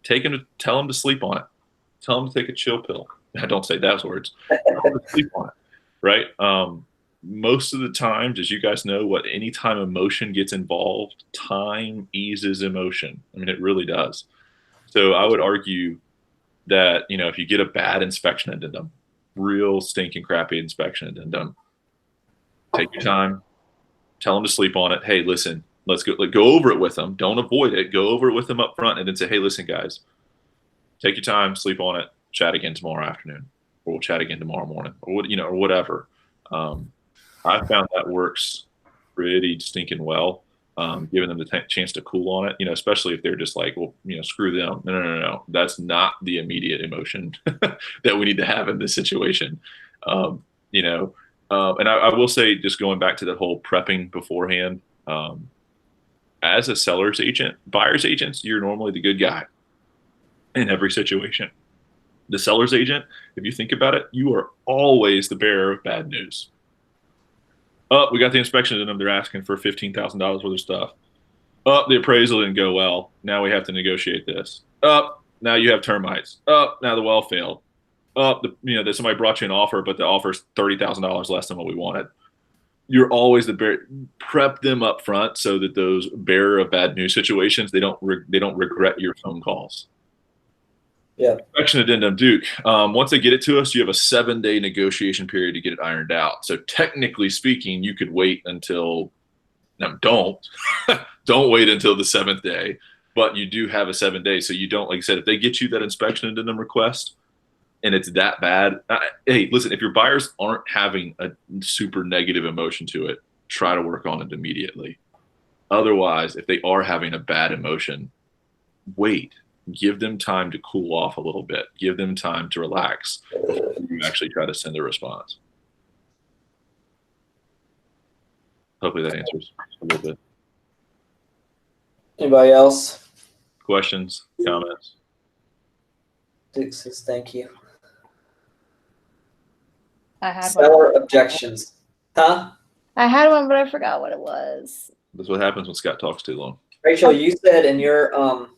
Tell them to sleep on it. Tell them to take a chill pill. Don't say those words. Tell them to sleep on it, right? Most of the times, as you guys know, anytime emotion gets involved, time eases emotion. I mean, it really does. So I would argue that, if you get a bad inspection addendum, real stinking crappy inspection addendum, take your time, tell them to sleep on it. Hey, listen, let's go over it with them. Don't avoid it. Go over it with them up front and then say, hey, listen, guys, take your time, sleep on it, chat again tomorrow afternoon, or we'll chat again tomorrow morning, or or whatever. I found that works pretty stinking well. Giving them the chance to cool on it, especially if they're just like, well, screw them. No. That's not the immediate emotion that we need to have in this situation. And I will say, just going back to that whole prepping beforehand, as a seller's agent, buyer's agents, you're normally the good guy in every situation. The seller's agent, if you think about it, you are always the bearer of bad news. Oh, we got the inspection in them. They're asking for $15,000 worth of stuff. Oh, the appraisal didn't go well. Now we have to negotiate this. Oh, now you have termites. Oh, now the well failed. Oh, that somebody brought you an offer, but the offer's $30,000 less than what we wanted. You're always the bearer. Prep them up front so that those bearer of bad news situations, they don't regret your phone calls. Yeah. Inspection addendum, Duke. Once they get it to us, you have a 7-day negotiation period to get it ironed out. So technically speaking, you could wait until. Now, don't wait until the 7th day, but you do have a 7 days. So you don't, like I said, if they get you that inspection addendum request and it's that bad, hey, listen, if your buyers aren't having a super negative emotion to it, try to work on it immediately. Otherwise, if they are having a bad emotion, wait. Give them time to cool off a little bit. Give them time to relax before you actually try to send a response. Hopefully that answers a little bit. Anybody else? Questions, comments? Duke says thank you. I had one. Seller objections. Huh? I had one, but I forgot what it was. That's what happens when Scott talks too long. Rachel, you said in your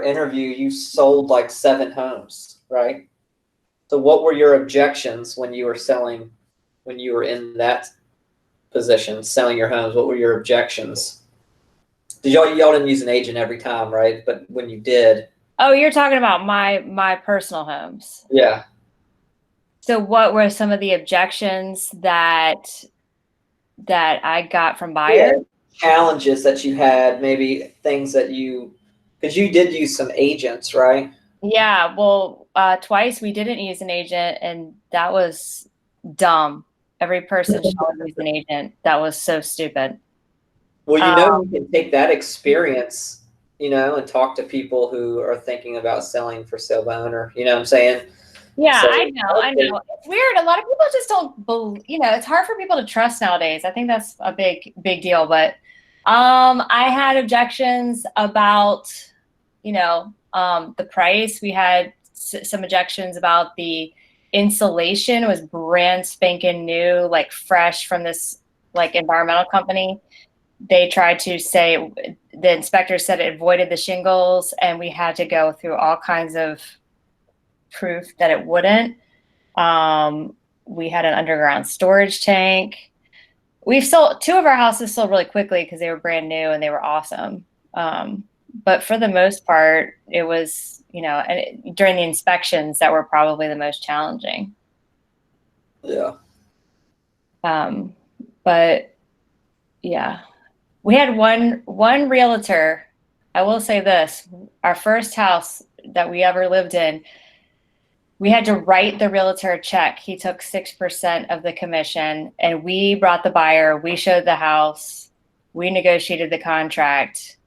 interview you sold like 7 homes, right? So what were your objections when you were in that position, selling your homes? What were your objections? Y'all didn't use an agent every time, right? But when you did. Oh, you're talking about my personal homes. Yeah. So what were some of the objections that I got from buyers? Yeah. Challenges that you had, maybe things that because you did use some agents, right? Yeah, well, twice we didn't use an agent, and that was dumb. Every person should always use an agent. That was so stupid. Well, you can take that experience, and talk to people who are thinking about selling for sale by owner. You know what I'm saying? Yeah, So, I know. It's weird. A lot of people just don't believe, it's hard for people to trust nowadays. I think that's a big deal. But I had objections about, the price. We had some objections about the insulation. It was brand spanking new, like fresh from this like environmental company. They tried to say, the inspector said it avoided the shingles, and we had to go through all kinds of proof that it wouldn't. We had an underground storage tank. We've sold 2 of our houses sold really quickly because they were brand new and they were awesome. But for the most part, it was, during the inspections that were probably the most challenging. Yeah. But yeah, we had one realtor. I will say this, our first house that we ever lived in, we had to write the realtor a check. He took 6% of the commission, and we brought the buyer, we showed the house, we negotiated the contract.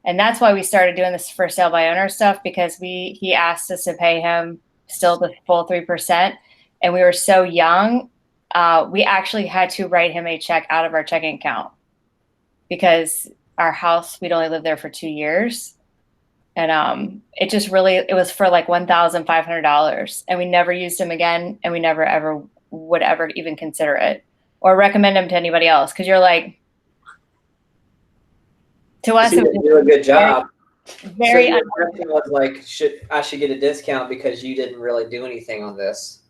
And that's why we started doing this for sale by owner stuff, because he asked us to pay him still the full 3%. And we were so young, we actually had to write him a check out of our checking account, because our house, we'd only lived there for 2 years. And it was for like $1,500, and we never used him again. And we never ever would ever even consider it or recommend him to anybody else. Cause you're like, to us, You it didn't was do a good job. very, so your question was like, I should get a discount because you didn't really do anything on this,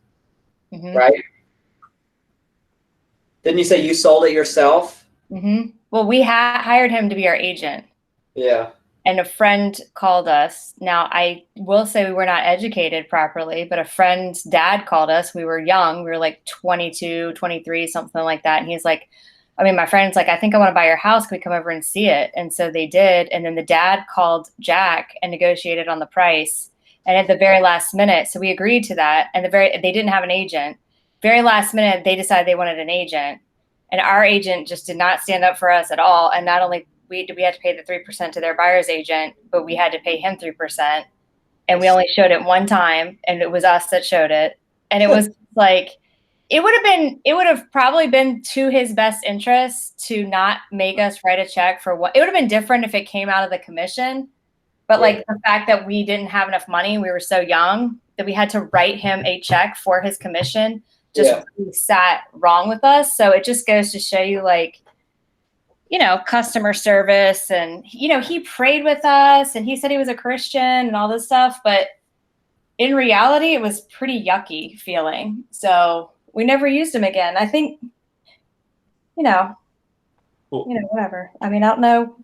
Mhm. right? Didn't you say you sold it yourself? Well, we hired him to be our agent. Yeah. And a friend called us. Now, I will say we were not educated properly, but a friend's dad called us. We were young. We were like 22, 23, something like that. And he's like, my friend's like, I think I want to buy your house. Can we come over and see it? And so they did. And then the dad called Jack and negotiated on the price. And at the very last minute, so we agreed to that. And they didn't have an agent. Very last minute, they decided they wanted an agent. And our agent just did not stand up for us at all. And not only we had to pay the 3% to their buyer's agent, but we had to pay him 3%. And we only showed it one time, and it was us that showed it. And it was like, it would have probably been to his best interest to not make us write a check for what it would have been different if it came out of the commission. But like the fact that we didn't have enough money, we were so young that we had to write him a check for his commission, just really sat wrong with us. So it just goes to show you, like, customer service. And, he prayed with us and he said he was a Christian and all this stuff. But in reality, it was pretty yucky feeling. So we never used him again. I think, whatever. I don't know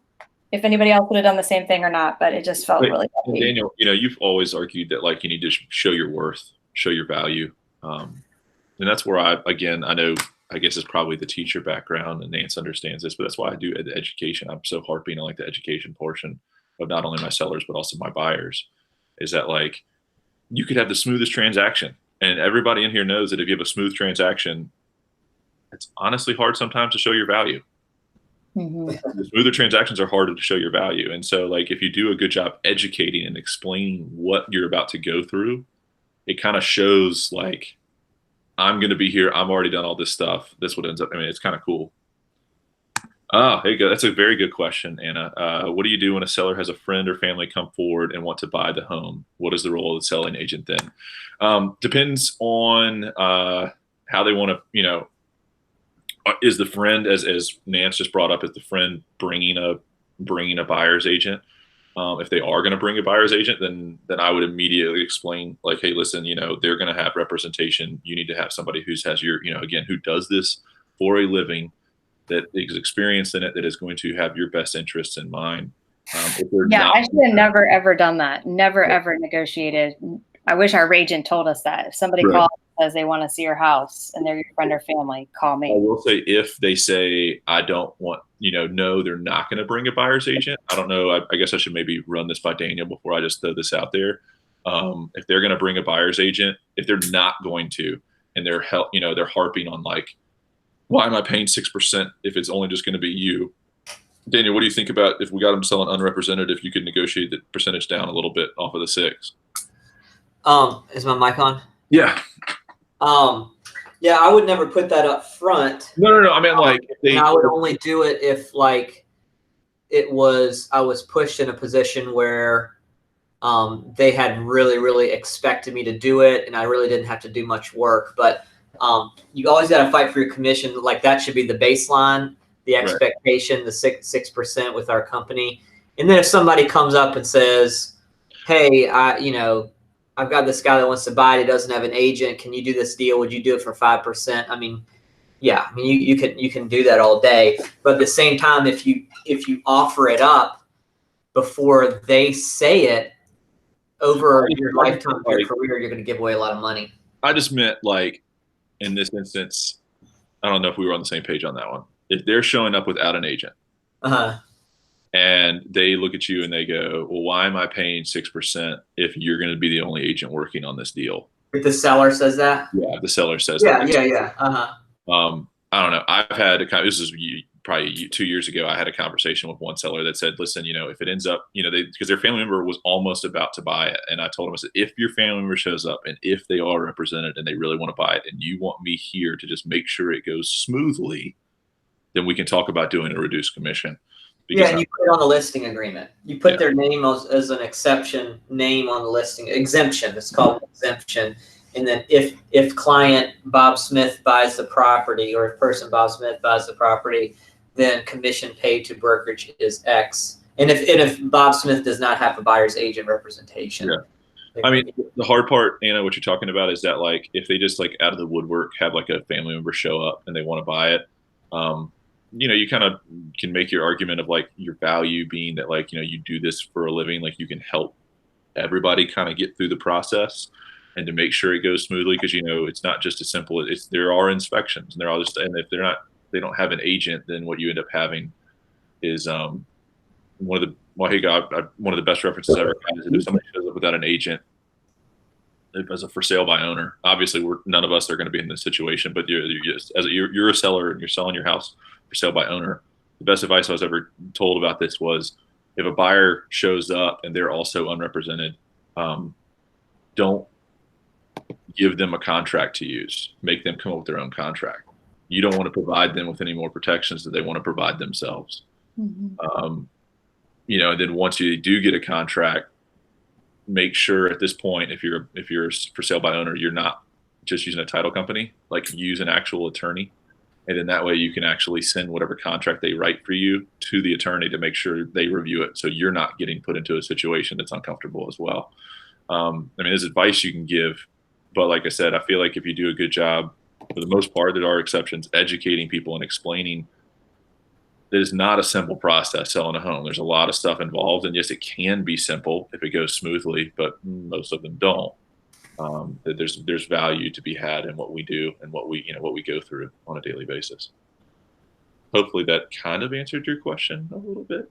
if anybody else would have done the same thing or not, but it just felt really yucky. Daniel, you've always argued that, like, you need to show your worth, show your value. And that's where I guess it's probably the teacher background, and Nance understands this, but that's why I do the education. I'm so harping on like the education portion of not only my sellers, but also my buyers, is that, like, you could have the smoothest transaction, and everybody in here knows that if you have a smooth transaction, it's honestly hard sometimes to show your value. The smoother transactions are harder to show your value. And so, like, if you do a good job educating and explaining what you're about to go through, it kind of shows, like, I'm going to be here. I'm already done all this stuff. This what ends up. It's kind of cool. There you go. That's a very good question, Anna. What do you do when a seller has a friend or family come forward and want to buy the home? What is the role of the selling agent then? Depends on how they want to, is the friend, as Nance just brought up, is the friend bringing a buyer's agent? If they are going to bring a buyer's agent, then I would immediately explain, like, hey, listen, they're going to have representation. You need to have somebody who has your, again, who does this for a living, that is experienced in it, that is going to have your best interests in mind. I should have never, ever done that. Never, ever negotiated. I wish our agent told us that. If somebody calls and says they want to see your house and they're your friend or family, call me. I will say, if they say, I don't want, no, they're not going to bring a buyer's agent. I don't know. I guess I should maybe run this by Daniel before I just throw this out there. If they're going to bring a buyer's agent, if they're not going to, and they're harping on, like, why am I paying 6% if it's only just going to be you? Daniel, what do you think about if we got them selling unrepresented, if you could negotiate the percentage down a little bit off of the 6? Is my mic on? Yeah. Yeah, I would never put that up front. No. I mean, like, I would only do it if, like, I was pushed in a position where they had really, really expected me to do it, and I really didn't have to do much work. But you always got to fight for your commission. Like, that should be the baseline, the expectation, the 6% with our company. And then if somebody comes up and says, hey, I've got this guy that wants to buy it. He doesn't have an agent. Can you do this deal? Would you do it for 5%? You can do that all day. But at the same time, if you offer it up before they say it, over your Like- lifetime of your career, you're going to give away a lot of money. I just meant like in this instance, I don't know if we were on the same page on that one. If they're showing up without an agent and they look at you and they go, well, why am I paying 6% if you're going to be the only agent working on this deal? If the seller says that? Yeah, the seller says Yeah, that. yeah. I don't know. I've had this is probably 2 years ago. I had a conversation with one seller that said, listen, if it ends up, because their family member was almost about to buy it. And I told them, I said, if your family member shows up and if they are represented and they really want to buy it and you want me here to just make sure it goes smoothly, then we can talk about doing a reduced commission. Yeah, and you put it on the listing agreement. You put their name as an exception name on the listing. Exemption. It's called exemption. And then if client Bob Smith buys the property, or if person Bob Smith buys the property, then commission paid to brokerage is X. And if Bob Smith does not have a buyer's agent representation. Yeah. I mean, the hard part, Anna, what you're talking about is that like if they just like out of the woodwork have like a family member show up and they want to buy it, you kind of can make your argument of like your value being that like, you do this for a living, like you can help everybody kind of get through the process and to make sure it goes smoothly. Cause it's not just as simple. There are inspections and and if they don't have an agent, then what you end up having is, one of the best references I ever had is if somebody shows up without an agent as a for sale by owner. Obviously, none of us are going to be in this situation, but you're a seller and you're selling your house for sale by owner. The best advice I was ever told about this was if a buyer shows up and they're also unrepresented, don't give them a contract to use. Make them come up with their own contract. You don't want to provide them with any more protections that they want to provide themselves. And then once you do get a contract, make sure at this point, if you're for sale by owner, you're not just using a title company, like use an actual attorney. And then that way you can actually send whatever contract they write for you to the attorney to make sure they review it. So you're not getting put into a situation that's uncomfortable as well. There's advice you can give, but like I said, I feel like if you do a good job, for the most part, there are exceptions, educating people and explaining that it's not a simple process selling a home. There's a lot of stuff involved, and yes, it can be simple if it goes smoothly, but most of them don't. That there's value to be had in what we do and what we go through on a daily basis. Hopefully that kind of answered your question a little bit.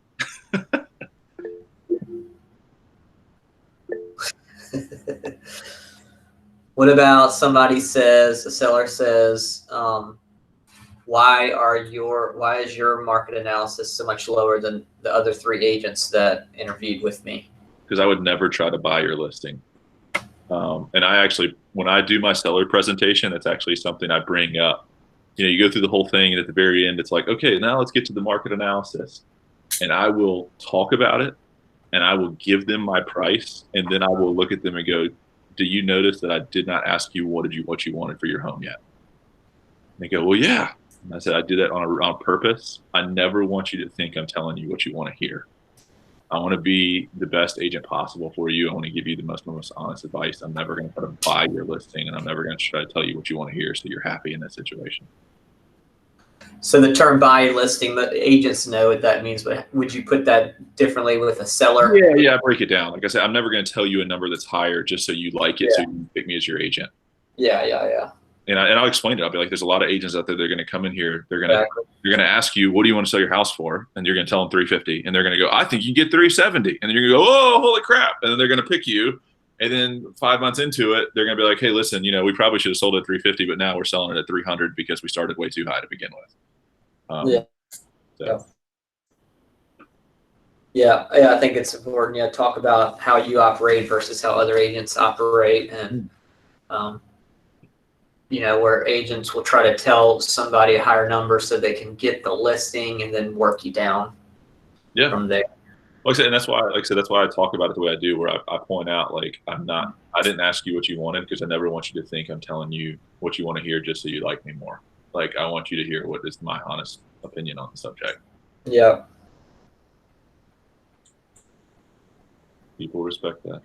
What about a seller says, why is your market analysis so much lower than the other 3 agents that interviewed with me? Because I would never try to buy your listing. And I actually, when I do my seller presentation, it's actually something I bring up. You go through the whole thing and at the very end, it's like, okay, now let's get to the market analysis. And I will talk about it and I will give them my price. And then I will look at them and go, do you notice that I did not ask you what you wanted for your home yet? And they go, well, yeah. And I said, I did that on purpose. I never want you to think I'm telling you what you want to hear. I want to be the best agent possible for you. I want to give you the most honest advice. I'm never going to try to buy your listing, and I'm never going to try to tell you what you want to hear so you're happy in that situation. So the term buy listing, the agents know what that means, but would you put that differently with a seller? Yeah, I break it down. Like I said, I'm never going to tell you a number that's higher just so you like it, so you can pick me as your agent. Yeah. And I'll explain it. I'll be like, there's a lot of agents out there. They're going to come in here. They're going to ask you, what do you want to sell your house for? And you're going to tell them 350. And they're going to go, I think you can get 370. And then you're going to go, oh, holy crap. And then they're going to pick you. And then 5 months into it, they're going to be like, hey, listen, we probably should have sold it at 350, but now we're selling it at 300 because we started way too high to begin with. Yeah, I think it's important. Talk about how you operate versus how other agents operate, and where agents will try to tell somebody a higher number so they can get the listing and then work you down from there. Like I said, and that's why I talk about it the way I do, where I point out, like, I didn't ask you what you wanted because I never want you to think I'm telling you what you want to hear just so you like me more. Like, I want you to hear what is my honest opinion on the subject. Yeah. People respect that.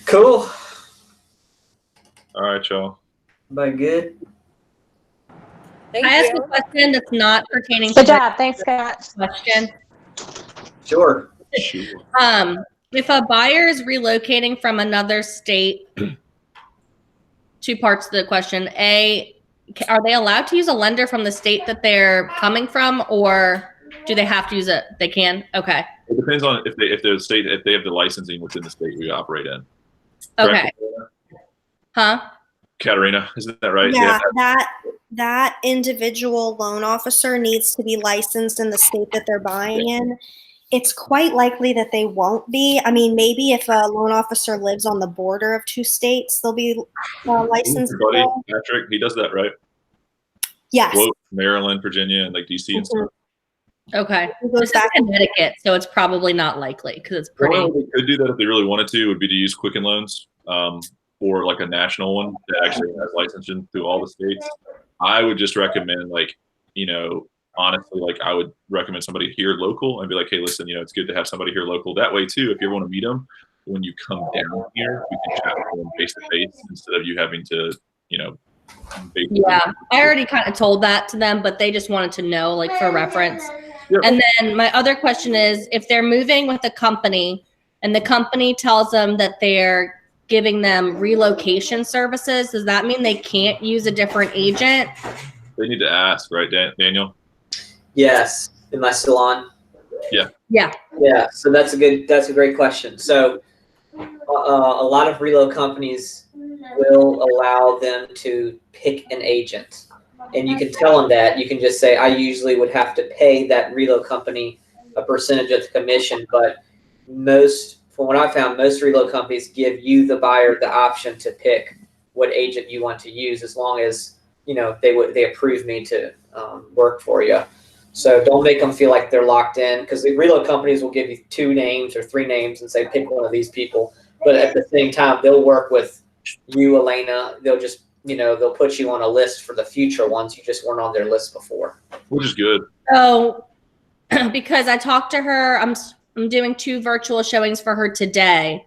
Cool. All right, y'all. Everybody good? Thank I asked you. a question that's not pertaining to Good job. Thanks, Scott. the question. Sure. Sure. If a buyer is relocating from another state, two parts to the question. A, are they allowed to use a lender from the state that they're coming from, or do they have to use it? They can? Okay. It depends on if they have the licensing within the state we operate in. Okay. Correct? Huh? Katarina, isn't that right? Yeah, that individual loan officer needs to be licensed in the state that they're buying in. It's quite likely that they won't be. I mean, maybe if a loan officer lives on the border of two states, they'll be licensed. Buddy, Patrick, he does that, right? Yes. Well, Maryland, Virginia, and like DC and stuff. Okay. It goes This is back- Connecticut, so it's probably not likely because it's pretty. Well, they could do that if they really wanted to. Would be to use Quicken Loans, or like a national one that actually has licensing through all the states. I would just recommend, like, honestly, like I would recommend somebody here local and be like, hey, listen, it's good to have somebody here local. That way too, if you want to meet them, when you come down here, we can chat with them face to face instead of you having to, Yeah, I already kind of told that to them, but they just wanted to know, like, for reference. Yep. And then my other question is, if they're moving with a company and the company tells them that they're giving them relocation services, does that mean they can't use a different agent? They need to ask, right, Daniel? Yes. Am I still on? Yeah. Yeah. So that's a great question. So a lot of reload companies will allow them to pick an agent, and you can tell them that. You can just say, I usually would have to pay that reload company a percentage of the commission, but from what I found, most reload companies give you, the buyer, the option to pick what agent you want to use, as long as they approve me to work for you. So don't make them feel like they're locked in, because the reload companies will give you 2 names or 3 names and say pick one of these people. But at the same time, they'll work with you, Elena. They'll just they'll put you on a list for the future ones. You just weren't on their list before. Which is good. So, because I talked to her, I'm doing 2 virtual showings for her today,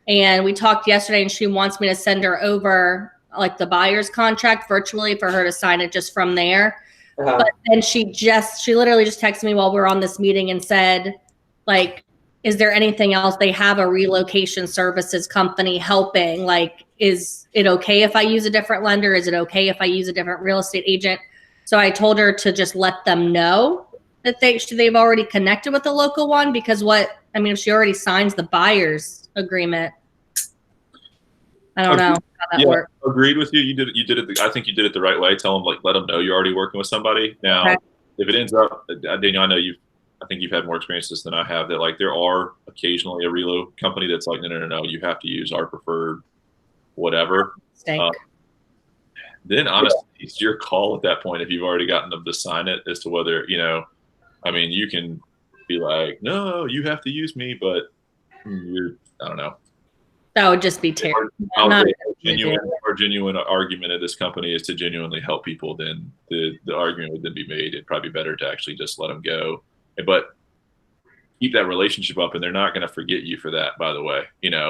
and we talked yesterday, and she wants me to send her over like the buyer's contract virtually for her to sign it just from there. But then she literally just texted me while we were on this meeting and said, like, is there anything else? They have a relocation services company helping. Like, is it okay if I use a different lender? Is it okay if I use a different real estate agent? So I told her to just let them know that they've already connected with the local one, because if she already signs the buyer's agreement, I don't know how that works. Agreed with you. You did it. I think you did it the right way. Tell them, like, let them know you're already working with somebody. Now, Okay. If it ends up, Daniel, I think you've had more experiences than I have, that like there are occasionally a reload company that's like, no, you have to use our preferred whatever. Then honestly, it's your call at that point if you've already gotten them to sign it as to whether, you can be like, no, you have to use me, but I don't know. That would just be terrible. Our genuine argument of this company is to genuinely help people. Then the argument would then be made. It'd probably be better to actually just let them go, but keep that relationship up. And they're not going to forget you for that, by the way.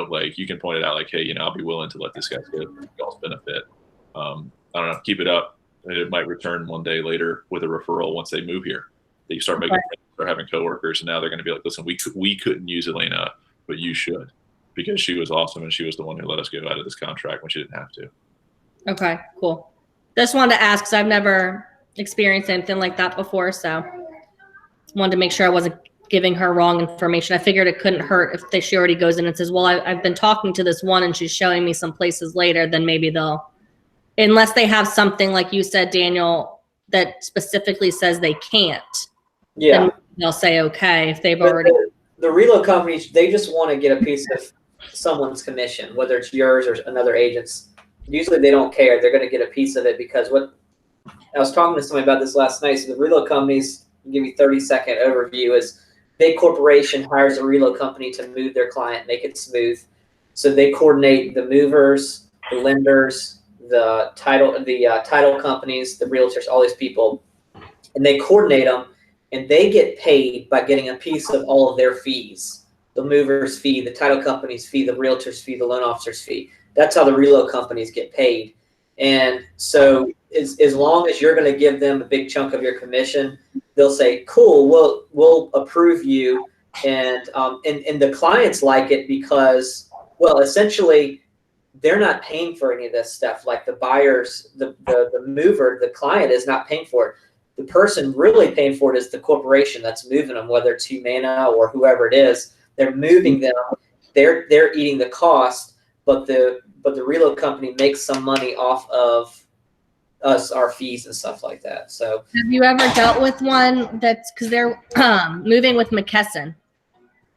Like, you can point it out, like, hey, I'll be willing to let this guy go for y'all's benefit. I don't know, keep it up. It might return one day later with a referral once they move here. They start making friends, start having coworkers, and now they're going to be like, listen, we couldn't use Elena, but you should, because she was awesome and she was the one who let us go out of this contract when she didn't have to. Okay, cool. Just wanted to ask, because I've never experienced anything like that before, so wanted to make sure I wasn't giving her wrong information. I figured it couldn't hurt if she already goes in and says, well, I've been talking to this one and she's showing me some places later, then maybe unless they have something like you said, Daniel, that specifically says they can't. Yeah. Then they'll say, okay, if they've already. The reload companies, they just want to get a piece of someone's commission, whether it's yours or another agent's. Usually they don't care. They're going to get a piece of it, because I was talking to somebody about this last night. So the reload companies, I'll give you 30-second overview, is big corporation hires a reload company to move their client, make it smooth. So they coordinate the movers, the lenders, the title companies, the realtors, all these people, and they coordinate them, and they get paid by getting a piece of all of their fees. The mover's fee, the title company's fee, the realtor's fee, the loan officer's fee. That's how the reload companies get paid. And so as long as you're going to give them a big chunk of your commission, they'll say, cool, we'll approve you and the clients like it because, well, essentially, they're not paying for any of this stuff. Like the buyers, the mover, the client is not paying for it. The person really paying for it is the corporation that's moving them, whether it's Humana or whoever it is. They're moving them. They're eating the cost, but the reload company makes some money off of us, our fees and stuff like that. So Have you ever dealt with one that's because they're moving with McKesson?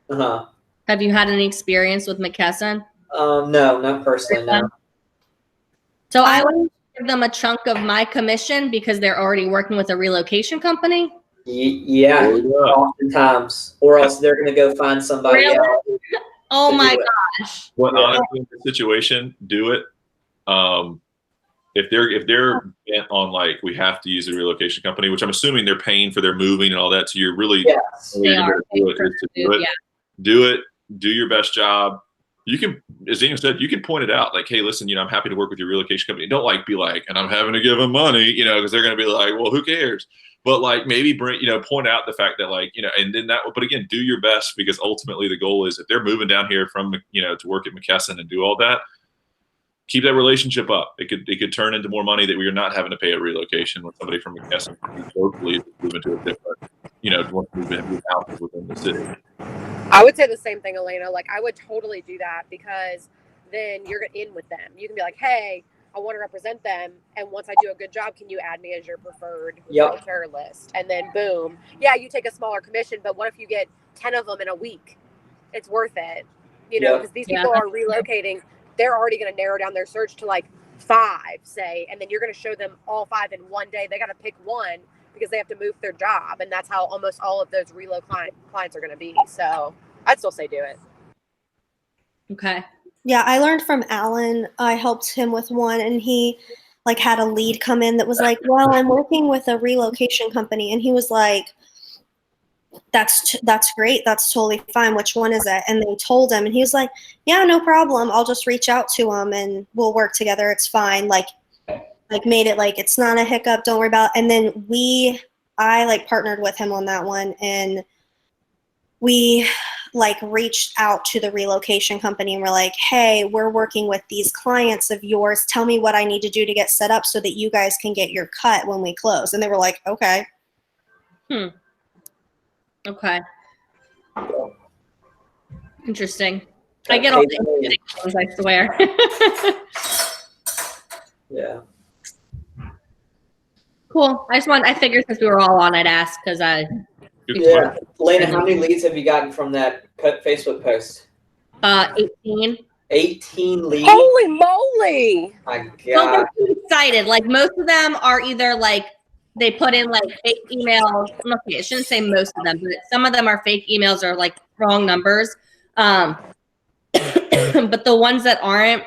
Have you had any experience with McKesson? no, not personally, no. So I would give them a chunk of my commission because they're already working with a relocation company. Yeah, oftentimes, or else they're going to go find somebody Really? else. Oh to my do it. gosh. Well, Yeah. honestly, in the situation, do it. If they're bent on like we have to use a relocation company, which I'm assuming they're paying for their moving and all that, so you're really Yes. the way They you're are gonna do it paying is to for do it. yeah. Do it. Do your best job. You can, as Daniel said, you can point it out like, hey, listen, I'm happy to work with your relocation company. Don't like be like, and I'm having to give them money, because they're going to be like, well, who cares? But like maybe bring, point out the fact that like, and then that, but again, do your best because ultimately the goal is if they're moving down here from, to work at McKesson and do all that, keep that relationship up. It could turn into more money that we are not having to pay a relocation with somebody from McKesson locally move into a different, want to move houses within the city. I would say the same thing, Elena. Like, I would totally do that because then you're in with them. You can be like, hey, I want to represent them. And once I do a good job, can you add me as your preferred care list? And then boom. Yeah, you take a smaller commission, but what if you get 10 of them in a week? It's worth it. Because these people are relocating. They're already going to narrow down their search to like 5, say, and then you're going to show them all 5 in one day. They got to pick one because they have to move their job. And that's how almost all of those reload clients are going to be. So I'd still say do it. Okay. Yeah, I learned from Alan. I helped him with one, and he like had a lead come in that was like, well, I'm working with a relocation company. And he was like, that's great. That's totally fine. Which one is it? And they told him, and he was like, yeah, no problem. I'll just reach out to him and we'll work together. It's fine. Like made it like, it's not a hiccup. Don't worry about it. And then I like partnered with him on that one, and we like reached out to the relocation company and we're like, hey, we're working with these clients of yours. Tell me what I need to do to get set up so that you guys can get your cut when we close. And they were like, okay. Okay. Interesting. I get all these things, I swear. Yeah. Cool. I figured since we were all on, I'd ask because Yeah. Lena, how many leads have you gotten from that Facebook post? 18. 18 leads. Holy moly! My So God. they're excited. Like most of them are either like they put in like fake emails. Okay, I shouldn't say most of them, but some of them are fake emails or like wrong numbers. But the ones that aren't,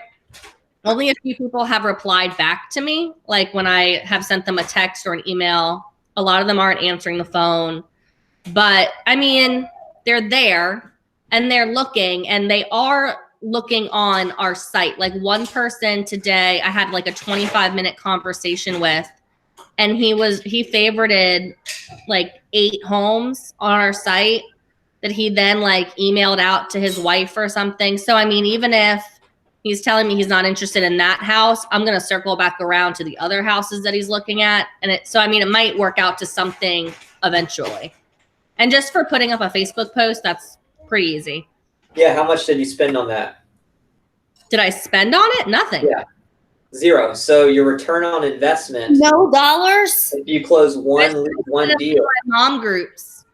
only a few people have replied back to me. Like when I have sent them a text or an email, a lot of them aren't answering the phone. But I mean, they're there and they're looking, and they are looking on our site. Like one person today, I had like a 25-minute conversation with, and he favorited like 8 homes on our site that he then like emailed out to his wife or something. So, I mean, even if he's telling me he's not interested in that house, I'm going to circle back around to the other houses that he's looking at. And so, I mean, it might work out to something eventually. And just for putting up a Facebook post, that's pretty easy. Yeah. How much did you spend on that? Did I spend on it? Nothing. Yeah. 0. So your return on investment. No dollars. If you close one deal. My mom groups.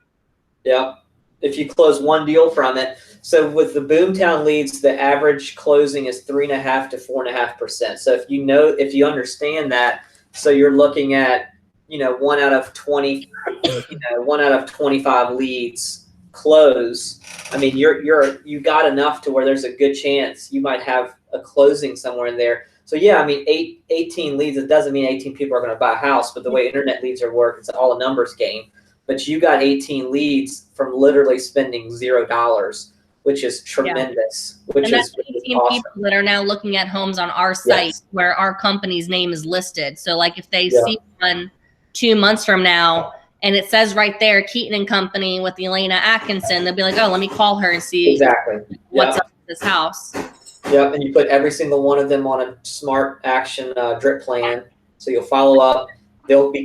Yeah. If you close one deal from it. So with the Boomtown leads, the average closing is 3.5 to 4.5%. So if you understand that, so you're looking at, 1 out of 20, 1 out of 25 leads close. I mean, you got enough to where there's a good chance you might have a closing somewhere in there. So yeah, I mean, 18 leads, it doesn't mean 18 people are going to buy a house, but the way internet leads are it's all a numbers game. But you got 18 leads from literally spending $0, which is tremendous. And that's 18 awesome. people that are now looking at homes on our site where our company's name is listed. So like if they see one 2 months from now and it says right there, Keaton and Company with Elena Atkinson, they'll be like, oh, let me call her and see Exactly. what's Yep. up with this house. Yep. And you put every single one of them on a smart action drip plan. So you'll follow up. They'll be